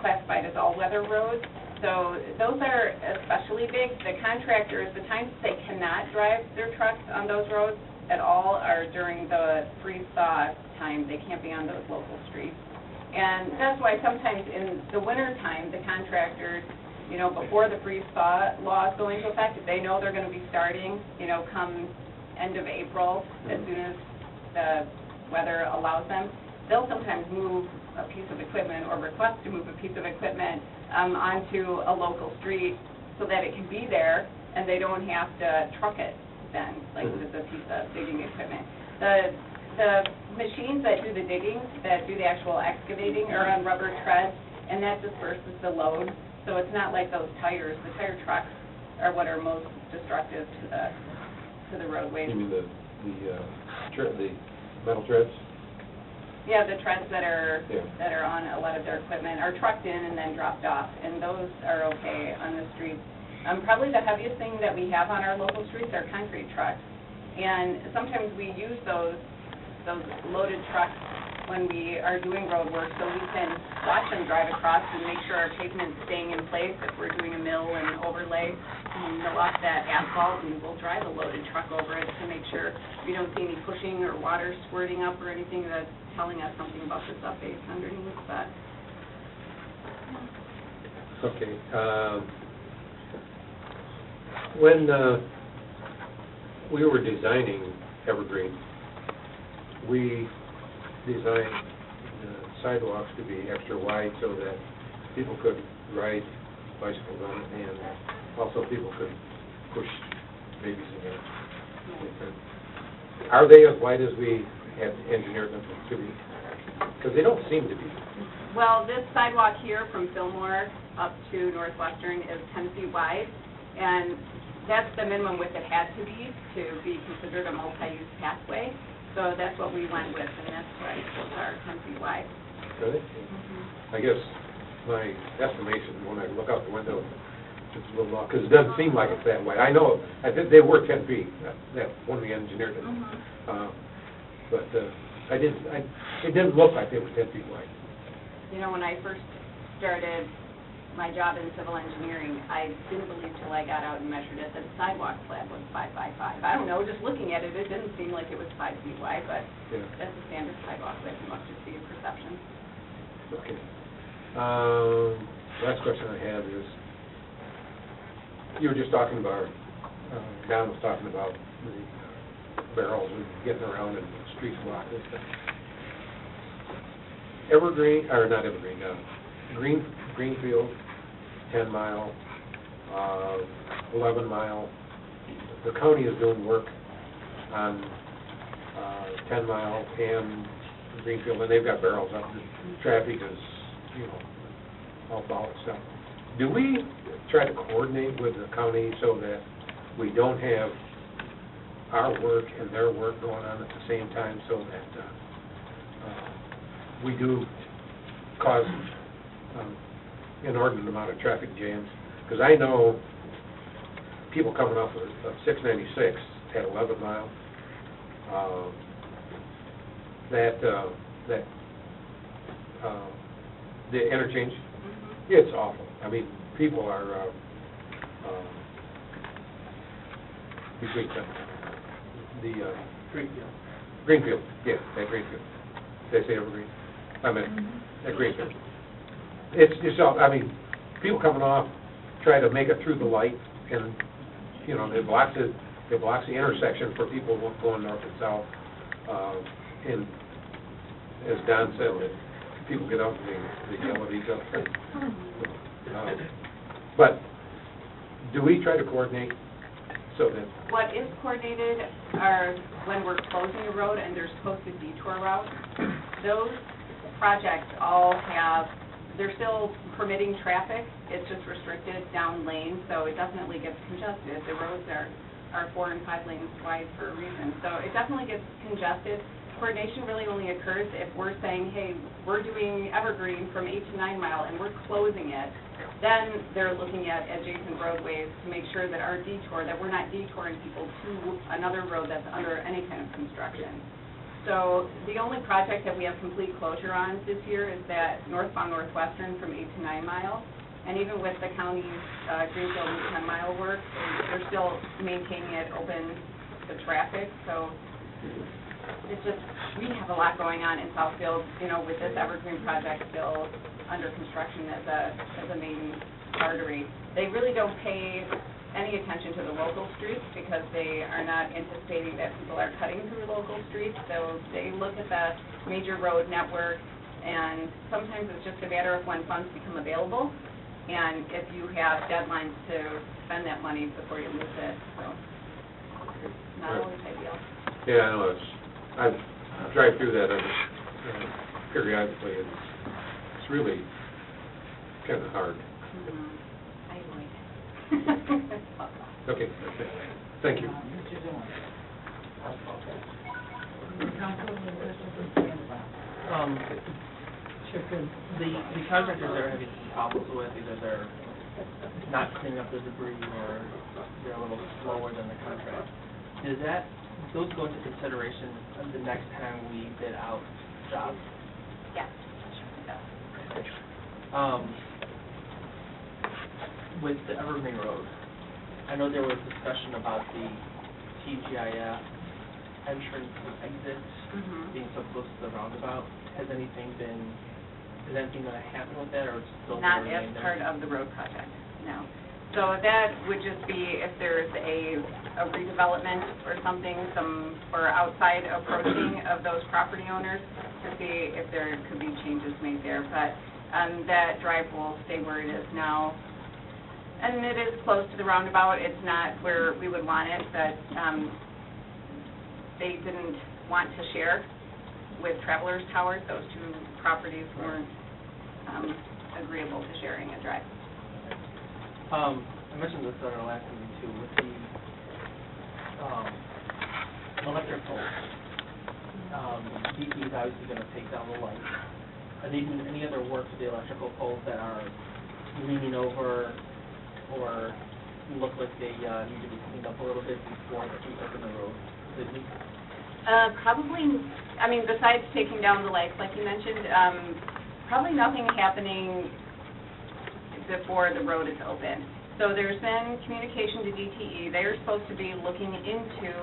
Classified as all-weather roads. So those are especially big. The contractors, the times they cannot drive their trucks on those roads at all are during the freeze-thaw time. They can't be on those local streets. And that's why sometimes in the winter time, the contractors, before the freeze-thaw laws go into effect, if they know they're going to be starting, come end of April, as soon as the weather allows them, they'll sometimes move a piece of equipment or request to move a piece of equipment onto a local street so that it can be there and they don't have to truck it then, like with a piece of digging equipment. The machines that do the digging, that do the actual excavating, are on rubber treads, and that disperses the load. So it's not like those tires. The tire trucks are what are most destructive to the roadways. You mean the metal treads? Yeah, the treads that are Yeah. that are on a lot of their equipment are trucked in and then dropped off, and those are okay on the streets. Probably the heaviest thing that we have on our local streets are concrete trucks, and sometimes we use those loaded trucks when we are doing road work, so we can watch them drive across and make sure our pavement's staying in place. If we're doing a mill and overlay, mill off that asphalt, and we'll drive a loaded truck over it to make sure we don't see any pushing or water squirting up or anything that's telling us something about the subbase underneath. But Okay. When we were designing Evergreen, we designed the sidewalks to be extra wide so that people could ride bicycles on it, and also people could push babies in there. Are they as wide as we had engineered them to be? Because they don't seem to be. well, this sidewalk here from Fillmore up to Northwestern is 10 feet wide, and that's the minimum width it had to be considered a multi-use pathway. So that's what we went with, and that's why those are 10 feet wide. Really? I guess my estimation, when I look out the window, it's a little off, because it doesn't seem like it's that wide. I know, I think they were 10 feet, that when we engineered it. But it didn't look like they were 10 feet wide. When I first started my job in civil engineering, I didn't believe till I got out and measured it that the sidewalk slab was 5 by 5. I don't know, just looking at it, it didn't seem like it was 5 feet wide, but Yeah. that's a standard sidewalk, that must just be a perception. Okay. Last question I have is, you were just talking about, Don was talking about the barrels and getting around and streets blocked and stuff. Greenfield, 10 mile, 11 mile. The county is doing work on 10 mile and Greenfield, and they've got barrels up. The traffic is, all ball stuff. Do we try to coordinate with the county so that we don't have our work and their work going on at the same time, so that we do cause inordinate amount of traffic jams? Because I know people coming off of 696 at 11 mile, the interchange, it's awful. I mean, people are between Greenfield, yeah, at Greenfield. Did I say Evergreen? I meant at Greenfield. It's just, people coming off try to make it through the light, and, it blocks the intersection for people going north and south. And as Don said, people get out and they yell at each other. But do we try to coordinate so that, What is coordinated are when we're closing a road and there's supposed to be detour routes. Those projects all have, they're still permitting traffic, it's just restricted down lanes, so it definitely gets congested. The roads are 4 and 5 lanes wide for a reason, so it definitely gets congested. Coordination really only occurs if we're saying, hey, we're doing Evergreen from 8 to 9 mile and we're closing it. Then they're looking at adjacent roadways to make sure that our detour, that we're not detouring people to another road that's under any kind of construction. So the only project that we have complete closure on this year is that northbound Northwestern from 8 to 9 mile. And even with the county's Greenfield and 10 mile work, they're still maintaining it open to traffic. So it's just, we have a lot going on in Southfield, you know, with this Evergreen project still under construction as a main artery. They really don't pay any attention to the local streets because they are not anticipating that people are cutting through local streets. So they look at the major road network, and sometimes it's just a matter of when funds become available and if you have deadlines to spend that money before you lose it. So not always ideal. yeah, I know, I drive through that periodically, and it's really kind of hard. I avoid. Okay, thank you. Mr. Jones. Council, any questions or concerns about? The contractors that are having some problems with, either they're not cleaning up the debris or they're a little slower than the contract, those go into consideration the next time we bid out jobs? Yeah. With the Evergreen Road, I know there was discussion about the TGIF entrance and exit being so close to the roundabout. Is anything going to happen with that, or it's still Not going to remain as there? part of the road project, no. So that would just be if there's a redevelopment or something, or outside approaching of those property owners to see if there could be changes made there. But that drive will stay where it is now. And it is close to the roundabout. It's not where we would want it, but they didn't want to share with Travelers Towers. Those two properties weren't agreeable to sharing a drive. I mentioned this at our last meeting too, with the electric poles. DP is obviously going to take down the lights. Are they doing any other work to the electrical poles that are leaning over or look like they need to be cleaned up a little bit before they open the road? Probably, I mean, besides taking down the lights, like you mentioned, probably nothing happening before the road is open. So there's been communication to DTE. They're supposed to be looking into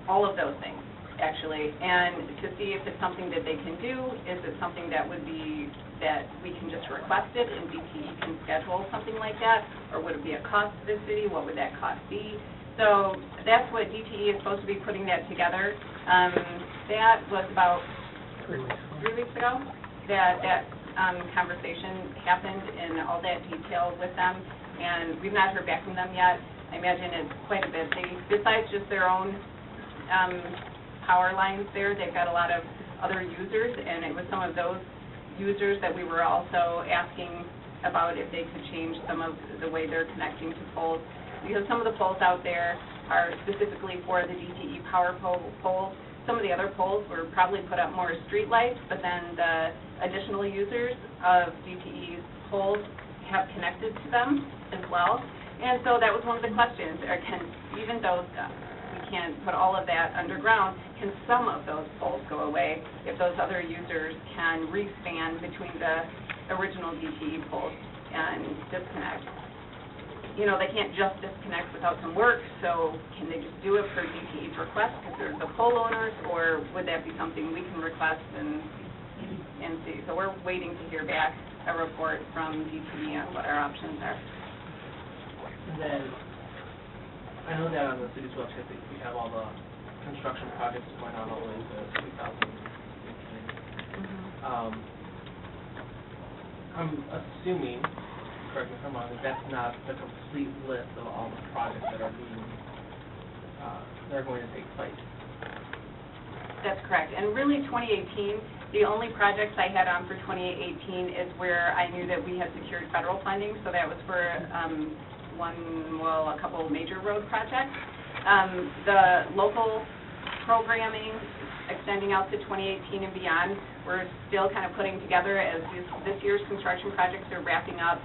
all of those things, actually, and to see if it's something that they can do. Is it something that would be, that we can just request it and DTE can schedule something like that? Or would it be a cost to the city? What would that cost be? So that's what DTE is supposed to be putting that together. That was about 3 weeks ago that conversation happened in all that detail with them, and we've not heard back from them yet. I imagine it's quite a bit. Besides just their own power lines there, they've got a lot of other users, and it was some of those users that we were also asking about if they could change some of the way they're connecting to poles, because some of the poles out there are specifically for the DTE power poles. Some of the other poles were probably put up more as street lights, but then the additional users of DTE's poles have connected to them as well. And so that was one of the questions, even though we can't put all of that underground, can some of those poles go away if those other users can respan between the original DTE poles and disconnect? You know, they can't just disconnect without some work, so can they just do it for DTE's request because they're the pole owners, or would that be something we can request and see? So we're waiting to hear back a report from DTE on what our options are. And then, I know that on the city's website we have all the construction projects going on all the way to 2016. I'm assuming, correct me if I'm wrong, that that's not the complete list of all the projects that are being, that are going to take place. That's correct. And really, 2018, the only projects I had on for 2018 is where I knew that we had secured federal funding, so that was for a couple of major road projects. The local programming extending out to 2018 and beyond, we're still kind of putting together as this year's construction projects are wrapping up,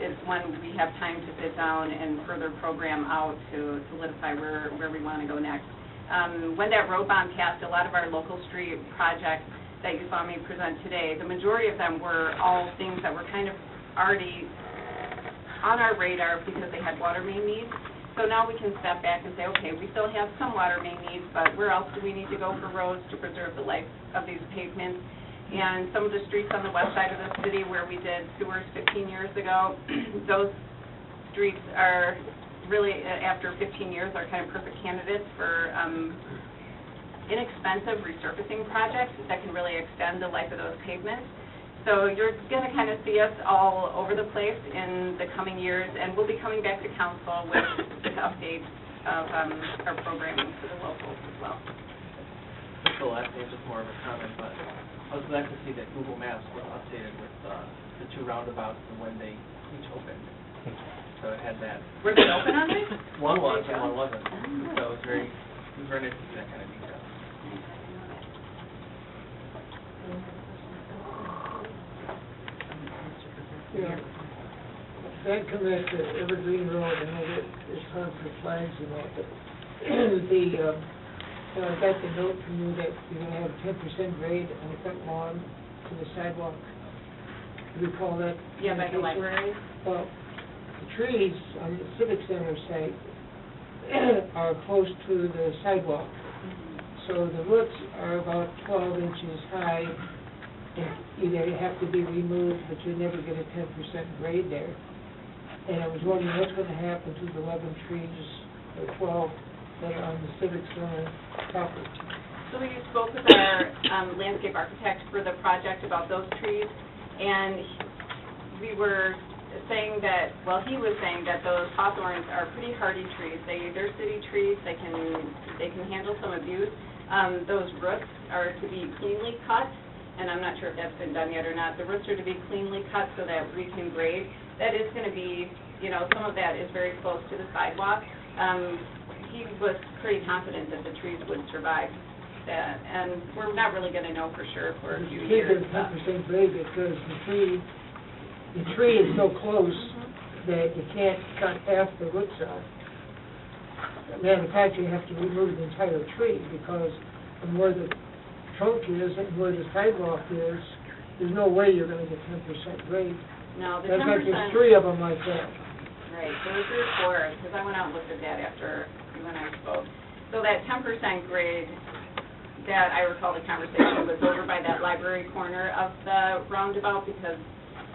is when we have time to sit down and further program out to solidify where we want to go next. When that road bond passed, a lot of our local street projects that you saw me present today, the majority of them were all things that were kind of already on our radar because they had water main needs. So now we can step back and say, okay, we still have some water main needs, but where else do we need to go for roads to preserve the life of these pavements? And some of the streets on the west side of the city where we did sewers 15 years ago, those streets are really, after 15 years, are kind of perfect candidates for inexpensive resurfacing projects that can really extend the life of those pavements. So you're going to kind of see us all over the place in the coming years, and we'll be coming back to council with updates of our programming for the locals as well. The last thing is just more of a comment, but I was glad to see that Google Maps was updated with the two roundabouts and when they each opened. So it had that. Were they open on there? One was and one wasn't. So it was very nice to see that kind of detail. Yeah. Back to that Evergreen Road, I know that it's hard for flags and all, but I got the note from you that you're gonna have 10% grade on the front lawn to the sidewalk. Do you recall that? Yeah, by the library. Well, the trees on the Civic Center site are close to the sidewalk. So the roots are about 12 inches high, and either have to be removed, but you never get a 10% grade there. And I was wondering what's going to happen to the 11 trees, or 12, that are on the Civic Center property. So we spoke with our landscape architect for the project about those trees, and we were saying that, well, he was saying that those hawthorns are pretty hardy trees. They're city trees. They can handle some abuse. Those roots are to be cleanly cut, and I'm not sure if that's been done yet or not. The roots are to be cleanly cut so that we can grade. That is going to be, some of that is very close to the sidewalk. He was pretty confident that the trees would survive that, and we're not really going to know for sure for a few years. You can't get 10% grade because the tree is so close that you can't cut half the roots off. Matter of fact, you have to remove the entire tree because from where the trunk is and where the sidewalk is, there's no way you're going to get 10% grade. No, the 10%. That's like there's 3 of them like that. Right, there were 3 or 4, because I went out and looked at that after you and I spoke. So that 10% grade, that I recall the conversation was over by that library corner of the roundabout, because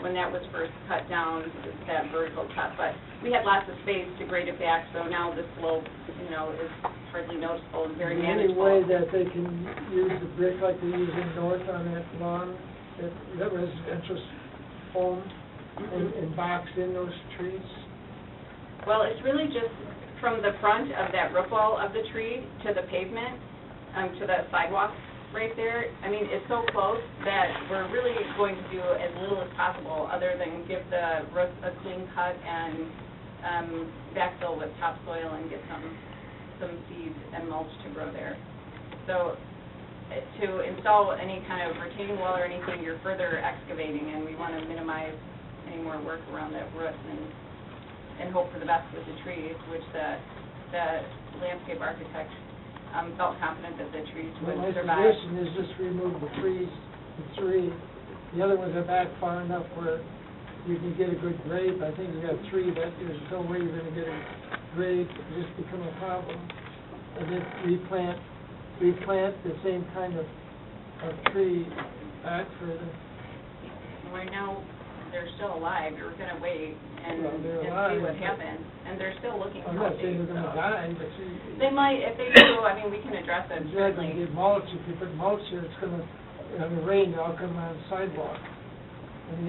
when that was first cut down, that vertical cut. But we had lots of space to grade it back, so now the slope, is hardly noticeable and very manageable. Any way that they can use the brick like they're using north on that lawn, that residential home, and box in those trees? Well, it's really just from the front of that root ball of the tree to the pavement, to the sidewalk right there. I mean, it's so close that we're really going to do as little as possible other than give the roots a clean cut and backfill with topsoil and get some seeds and mulch to grow there. So to install any kind of retaining wall or anything, you're further excavating, and we want to minimize any more work around that root and hope for the best with the trees, which the landscape architect felt confident that the trees would survive. My suggestion is just remove the trees, the 3. The other ones are back far enough where you can get a good grade. I think you got 3 that there's no way you're going to get a grade. It just become a problem. And then replant the same kind of tree back further. Right now, they're still alive. We're going to wait and see what happens. And they're still looking healthy. I'm not saying they're going to die, but they might. If they do, we can address it. Exactly. Get mulch. If you put mulch here, it's going to, in the rain, they'll come on the sidewalk. And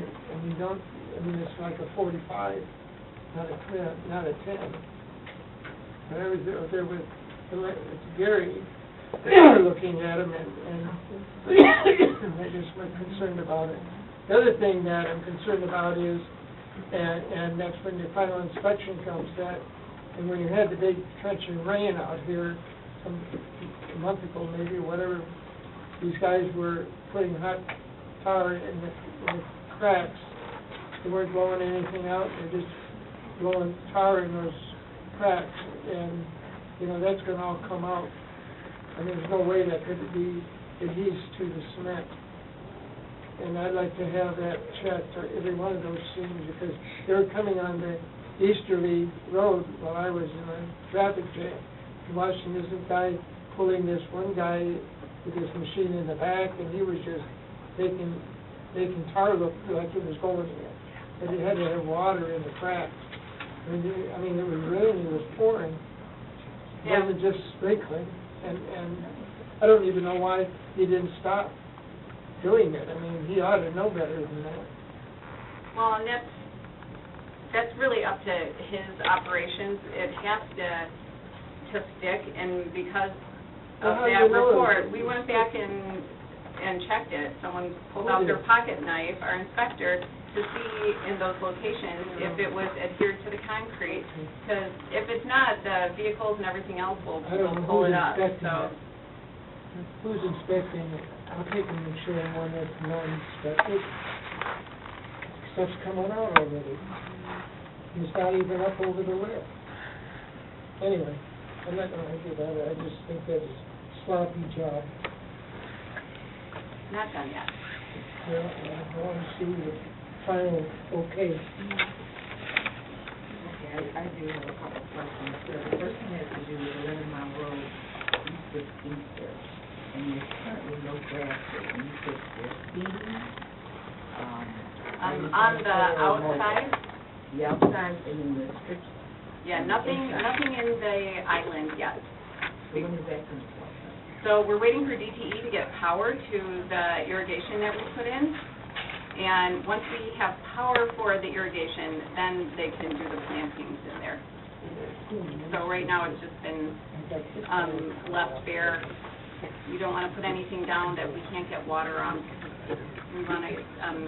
you don't, I mean, it's like a 45, not a 10. But I was there with Gary, looking at them, and I just was concerned about it. The other thing that I'm concerned about is, and that's when the final inspection comes, and when you had the big trenching rain out here a month ago maybe, whatever, these guys were putting hot tar in the cracks. They weren't blowing anything out, they're just blowing tar in those cracks, and, that's gonna all come out. And there's no way that could be adhesed to the cement. And I'd like to have that checked, or every one of those things, because they were coming on the easterly road while I was in a traffic jam, and watching this guy pulling this one guy with this machine in the back, and he was just making tar look like it was going in. But it had to have water in the cracks. I mean, it was raining, it was pouring. It Yeah. wasn't just sprinkling, and I don't even know why he didn't stop doing it. I mean, he ought to know better than that. Well, and that's really up to his operations. It has to stick, and because Well, of how do that you know report, it- we went back and checked it. Someone pulled out their pocket knife, our inspector, to see in those locations if it was adhered to the concrete, because if it's not, the vehicles and everything else will I don't know pull who's it up, inspecting so. it. Who's inspecting it? I'll take them and show them one that's not inspected. Stuff's coming out already. It's not even up over the lip. Anyway, I'm not gonna argue about it, I just think that's a sloppy job. Not done yet. I want to see the final okay. Okay, I do have a couple of questions. So the first one has to do with 11 Mile Road, east of Easter, and there's currently no grass there, and you said there's seeding. On the outside, The outside and then the strips. yeah, nothing in the island yet. So when is that going to start? So we're waiting for DTE to get power to the irrigation that we put in. And once we have power for the irrigation, then they can do the plantings in there. So right now, it's just been left bare. We don't want to put anything down that we can't get water on. We want to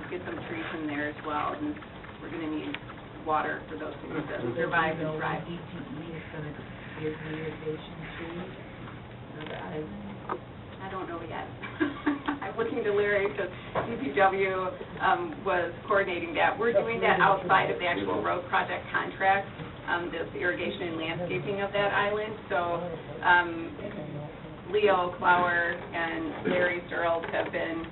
get some trees in there as well, and we're going to need water for those things to survive and thrive. DTE is going to give the irrigation trees? I don't know yet. I'm looking to Larry because DPW was coordinating that. We're doing that outside of the actual road project contract, this irrigation and landscaping of that island. So Leo Clower and Larry Searles have been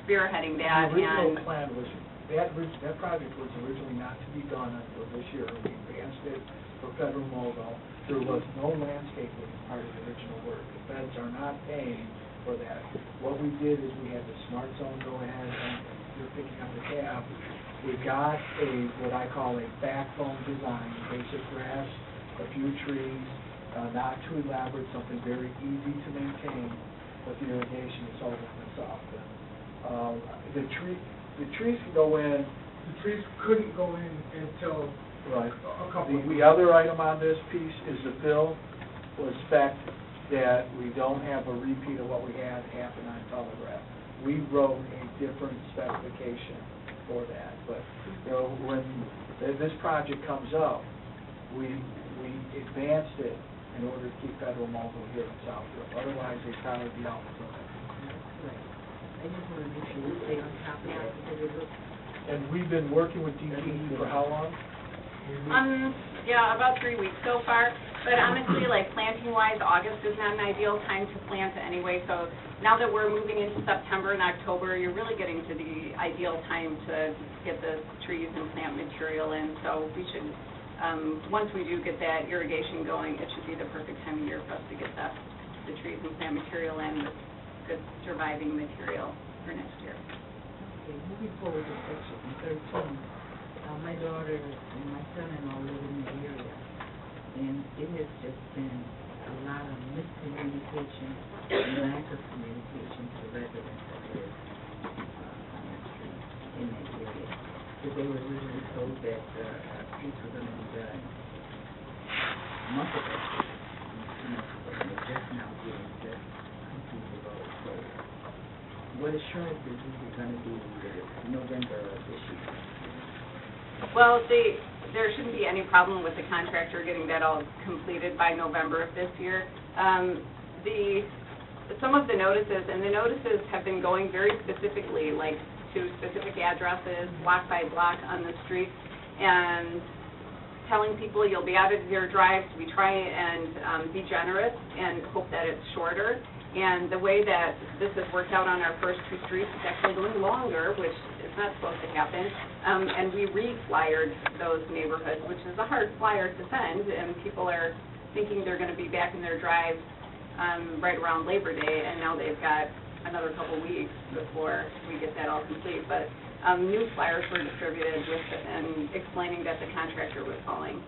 spearheading that. The original plan was, that project was originally not to be done until this year. We advanced it for federal MOGO. There was no landscaping as part of the original work. The feds are not paying for that. What we did is we had the Smart Zone go ahead, and you're picking up the tab. We got what I call a backbone design, basic grass, a few trees, not too elaborate, something very easy to maintain, but the irrigation is over the south. The trees can go in. The trees couldn't go in until Right. a couple of The other item on this piece is the fill was spec that we don't have a repeat of what we had happen on Telegraph. We wrote a different specification for that, but, when this project comes up, we advanced it in order to keep federal MOGO here in Southfield. Otherwise, they'd probably be out for it. I just want to make sure we stay on top of that, because it looks. And we've been working with DTE for how long? Yeah, about 3 weeks so far. But honestly, like planting-wise, August is not an ideal time to plant anyway. So now that we're moving into September and October, you're really getting to the ideal time to get the trees and plant material in. So we should, once we do get that irrigation going, it should be the perfect time of year for us to get the trees and plant material in with good surviving material for next year. Okay, moving forward to section 13, my daughter and my son-in-law live in the area, and it has just been a lot of miscommunication and lack of communication to the residents of this they were originally told that streets were going to be done a month ago. So they're just now getting to complete the road. So what assurances is it going to be November of this year? Well, there shouldn't be any problem with the contractor getting that all completed by November of this year. Some of the notices, and the notices have been going very specifically, like to specific addresses, block by block on the streets, and telling people you'll be out of your drive, we try and be generous and hope that it's shorter. And the way that this has worked out on our first two streets, it's actually going longer, which is not supposed to happen. And we re-flyered those neighborhoods, which is a hard flyer to send, and people are thinking they're going to be back in their drives right around Labor Day, and now they've got another couple weeks before we get that all complete. But new flyers were distributed and explaining that the contractor was falling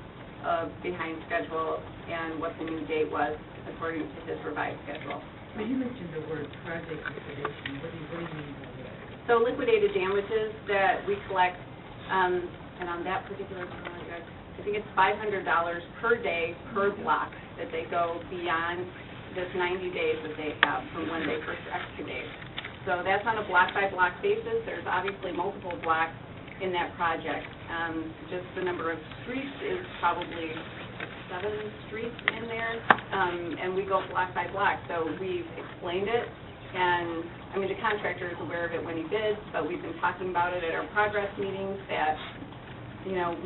behind schedule and what the new date was according to his revised schedule. Well, you mentioned the word project liquidation. What do you mean by that? So liquidated damages that we collect, and on that particular project, I think it's $500 per day per block that they go beyond this 90 days that they have from when they first excavate. So that's on a block-by-block basis. There's obviously multiple blocks in that project. Just the number of streets is probably 7 streets in there, and we go block by block. So we've explained it, and I mean the contractor is aware of it when he bids, but we've been talking about it at our progress meetings that, you know,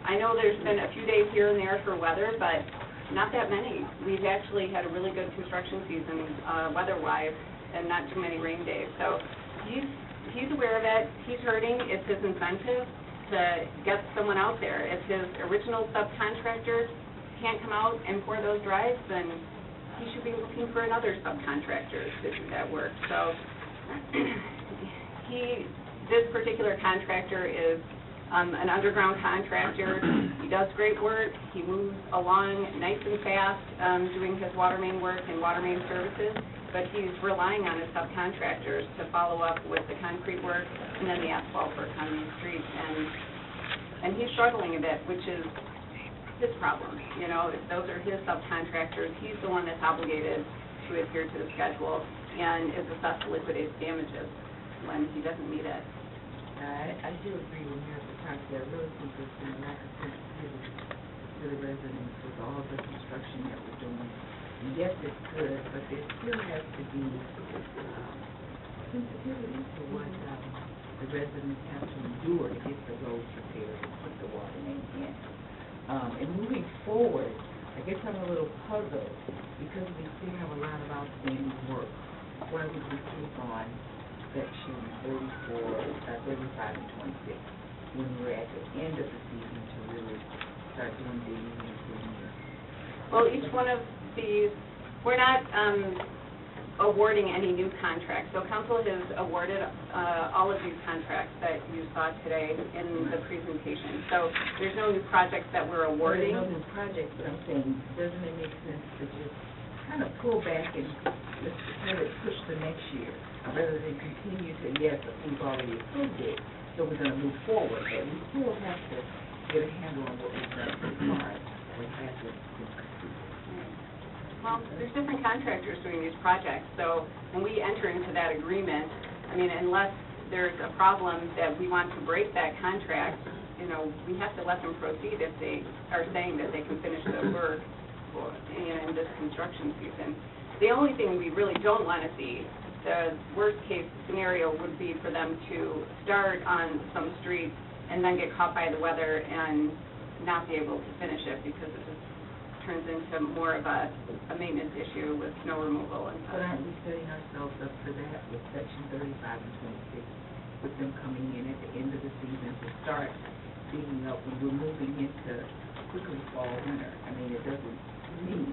I know there's been a few days here and there for weather, but not that many. We've actually had a really good construction season weather-wise and not too many rain days. So he's aware of it. He's hurting. It's his incentive to get someone out there. If his original subcontractor can't come out and pour those drives, then he should be looking for another subcontractor to do that work. So this particular contractor is an underground contractor. He does great work. He moves along nice and fast doing his water main work and water main services, but he's relying on his subcontractors to follow up with the concrete work and then the asphalt work on these streets. And he's struggling a bit, which is his problem. You know, if those are his subcontractors, he's the one that's obligated to adhere to the schedule and is assessed liquidated damages when he doesn't meet it. I do agree with Mayor Pataki. I really think there's been a lack of sensitivity to the residents with all the construction that we're doing. And yes, it's good, but there still has to be sensitivity to what the residents have to endure to get the roads repaired and put the water main in. And moving forward, I guess I'm a little puzzled because we still have a lot of outstanding work. Why would we keep on section 35 and 26 when we're at the end of the season to really start doing the improvements? Well, each one of these, we're not awarding any new contracts. So council has awarded all of these contracts that you saw today in the presentation. So there's no new projects that we're awarding. There's no new projects, but I'm saying, doesn't it make sense to just kind of pull back and just have it push to next year, rather than continue to, yes, we've already approved it, so we're going to move forward, but we still have to get a handle on what we've done so far. Well, there's different contractors doing these projects, so when we enter into that agreement, I mean, unless there's a problem that we want to break that contract, you know, we have to let them proceed if they are saying that they can finish the work in this construction season. The only thing we really don't want to see, the worst case scenario would be for them to start on some streets and then get caught by the weather and not be able to finish it because it just turns into more of a maintenance issue with snow removal and But stuff. aren't we setting ourselves up for that with section 35 and 26, with them coming in at the end of the season to start speeding up when we're moving into quickly fall, winter? I mean, it doesn't mean,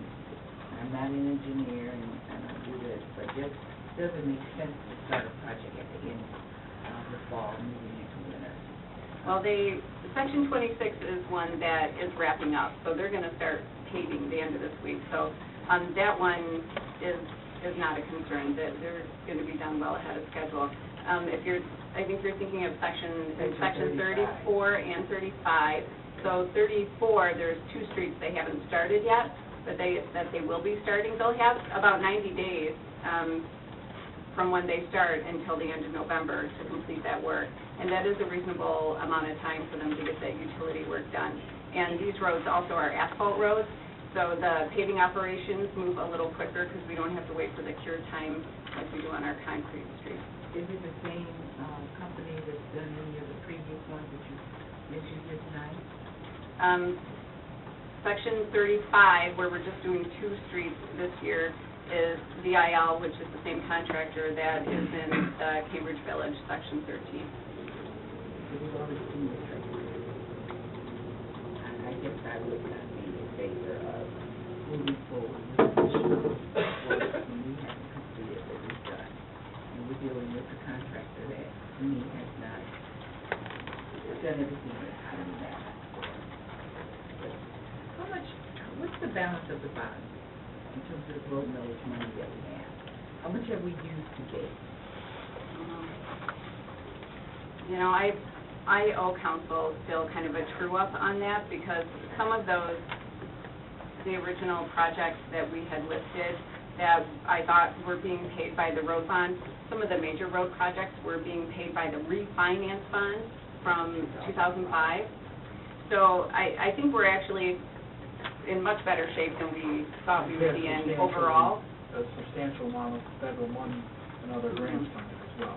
I'm not an engineer and I don't do this, but just doesn't make sense to start a project at the end of the fall moving into winter. Well, section 26 is one that is wrapping up, so they're going to start paving the end of this week. So that one is not a concern. That they're going to be done well ahead of schedule. I think you're thinking of section 34 and 35. So 34, there's 2 streets they haven't started yet, but that they will be starting. They'll have about 90 days from when they start until the end of November to complete that work. And that is a reasonable amount of time for them to get that utility work done. And these roads also are asphalt roads, so the paving operations move a little quicker because we don't have to wait for the cure time like we do on our concrete streets. Is it the same company that's done any of the previous ones that you mentioned here tonight? Section 35, where we're just doing 2 streets this year, is VIL, which is the same contractor that is in Cambridge Village, Section 13. We've already seen the trade. I guess I would not be in favor of moving forward with additional work when we haven't completed what we've done. And we're dealing with the contractor that to me has not done everything that I would have. How much, what's the balance of the bond in terms of the road millage money that we have? How much have we used to date? You know, I owe council still kind of a true-up on that because some of those, the original projects that we had listed that I thought were being paid by the road bond, some of the major road projects were being paid by the refinance bond from 2005. So I think we're actually in much better shape than we thought we would be in overall. A substantial amount of federal money and other grants funded as well.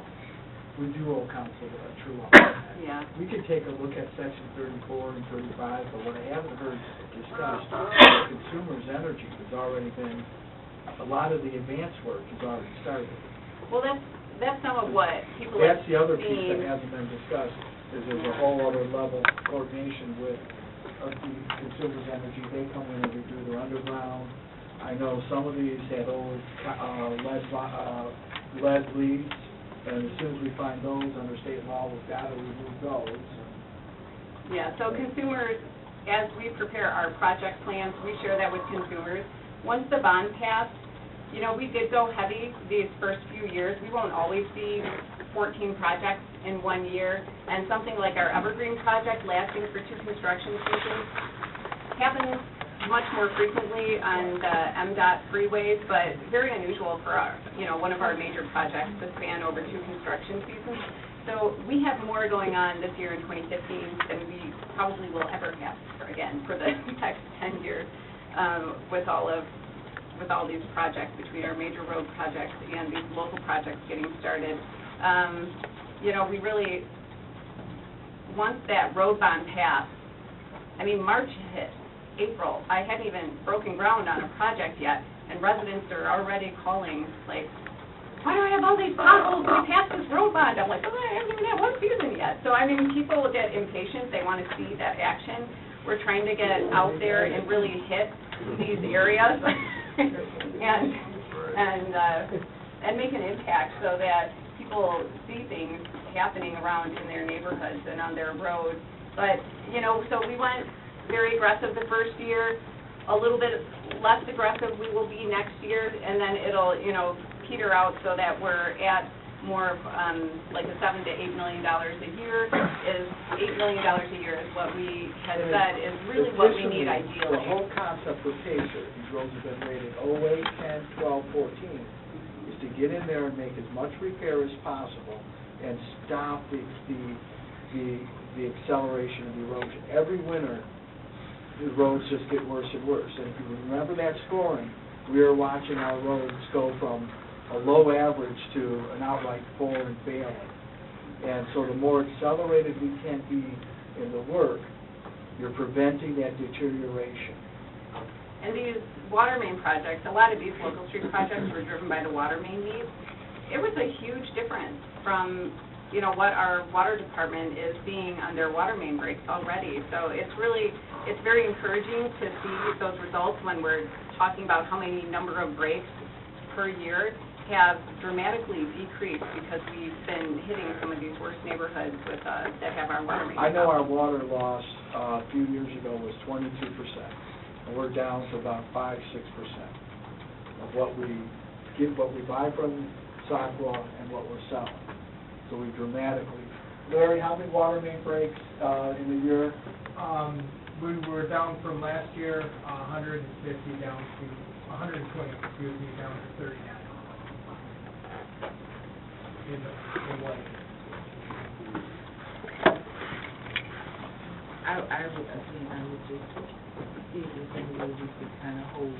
We do owe council a true up on that. Yeah. We could take a look at section 34 and 35, but what I haven't heard discussed, consumers' energy has already been, a lot of the advanced work has already started. Well, that's some of what people That's have the other piece that seen. hasn't been discussed, is there's a whole other level of coordination with the consumers' energy. They come in and they do their underground. I know some of these had old lead leads, and as soon as we find those under state law, we've got to remove those. Yeah, so consumers, as we prepare our project plans, we share that with consumers. Once the bond passed, you know, we did go heavy these first few years. We won't always be 14 projects in 1 year, and something like our Evergreen project lasting for 2 construction seasons happens much more frequently on the MDOT freeways, but very unusual for our, you know, one of our major projects to span over 2 construction seasons. So we have more going on this year in 2015 than we probably will ever have for the next 10 years with all these projects, between our major road projects and these local projects getting started. You know, we really, once that road bond passed, I mean, March hit, April, I hadn't even broken ground on a project yet, and residents are already calling, like, why do I have all these potholes? We passed this road bond. I'm like, oh, I haven't even had 1 season yet. So, I mean, people get impatient. They want to see that action. We're trying to get out there and really hit these areas and make an impact so that people see things happening around in their neighborhoods and on their roads. But, you know, so we went very aggressive the first year, a little bit less aggressive we will be next year, and then it'll, you know, peter out so that we're at more of like a $7 to $8 million a year. Is $8 million a year is what we had said is really what we need ideally. The whole concept of PACER, these roads have been rated 08, 10, 12, 14, is to get in there and make as much repair as possible and stop the acceleration of the erosion. Every winter, the roads just get worse and worse. And if you remember that scoring, we are watching our roads go from a low average to an outright poor and failing. And so the more accelerated we can be in the work, you're preventing that deterioration. And these water main projects, a lot of these local street projects were driven by the water main needs. It was a huge difference from, you know, what our water department is seeing on their water main breaks already. So it's very encouraging to see those results when we're talking about how many number of breaks per year have dramatically decreased because we've been hitting some of these worst neighborhoods with that have our water main. I know our water loss a few years ago was 22%, and we're down to about 5-6% of what we buy from Saukwa and what we're selling. So we dramatically. Larry, how many water main breaks in a year? We were down from last year, 150 down to, 120, excuse me, down to 39. In 1 year. I would just see if there's any way we could kind of hold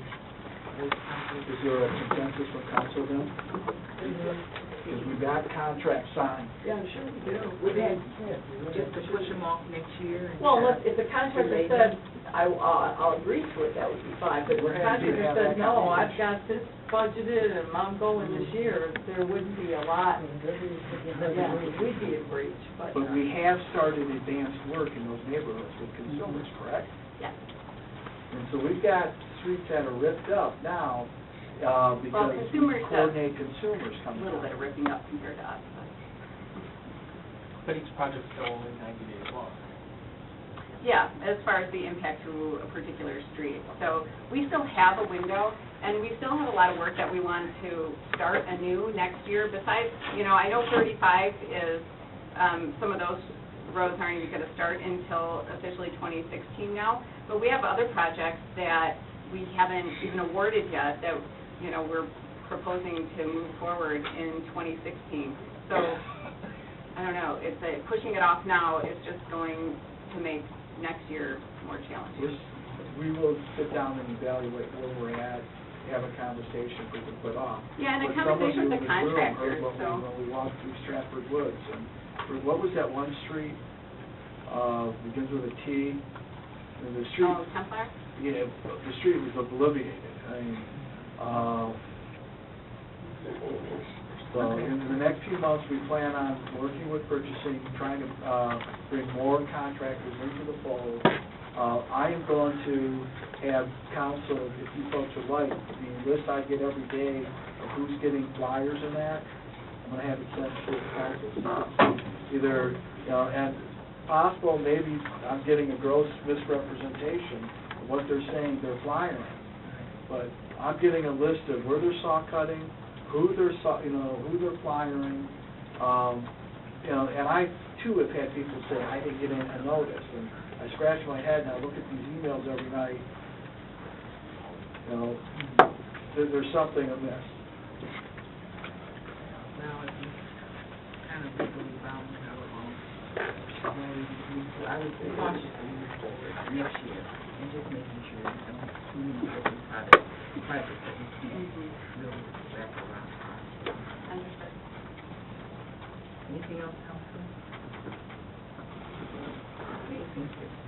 those contracts. Is there a consensus from council then? Because we got contracts signed. Yeah, I'm sure we do. We had, just to push them off next year. And Well, if the contractor said, I'll agree to it, that would be fine, but if the contractor said, no, I've got this budgeted and I'm going this year, there wouldn't be a lot, yeah, we'd be in breach, but. But we have started advanced work in those neighborhoods with consumers, correct? Yeah. And so we've got streets that are ripped up now, because consumers we have coordinate consumers A coming little out. bit of ripping up compared to us, but. But each project's still only 90 days long. Yeah, as far as the impact to a particular street. So we still have a window, and we still have a lot of work that we want to start anew next year. Besides, I know 35 is, some of those roads aren't even going to start until officially 2016 now, but we have other projects that we haven't even awarded yet that, we're proposing to move forward in 2016. So, I don't know, pushing it off now is just going to make next year more challenging. We will sit down and evaluate where we're at, have a conversation if we can put off. Yeah, and a But some of conversation with you the in this room contractors, heard what so. when we walked through Stratford Woods, and what was that one street, begins with a T, and the street, Oh, Templar? the street was obliviated. I mean, so in the next few months, we plan on working with purchasing, trying to bring more contractors into the fold. I am going to have council, if you folks would like, the list I get every day of who's getting flyers in that, I'm going to have it sent to the council. Either, and possible, maybe I'm getting a gross misrepresentation of what they're saying they're flyering. But I'm getting a list of where they're saw cutting, who they're who they're flyering, and I too have had people say I didn't get a notice, and I scratch my head and I look at these emails every night. There's something amiss. Now, it's kind of legally bound, I would be cautiously move forward next year, and just making sure we don't get these projects that we can't really wrap around. Understood. Anything else, Councilman? Thank you.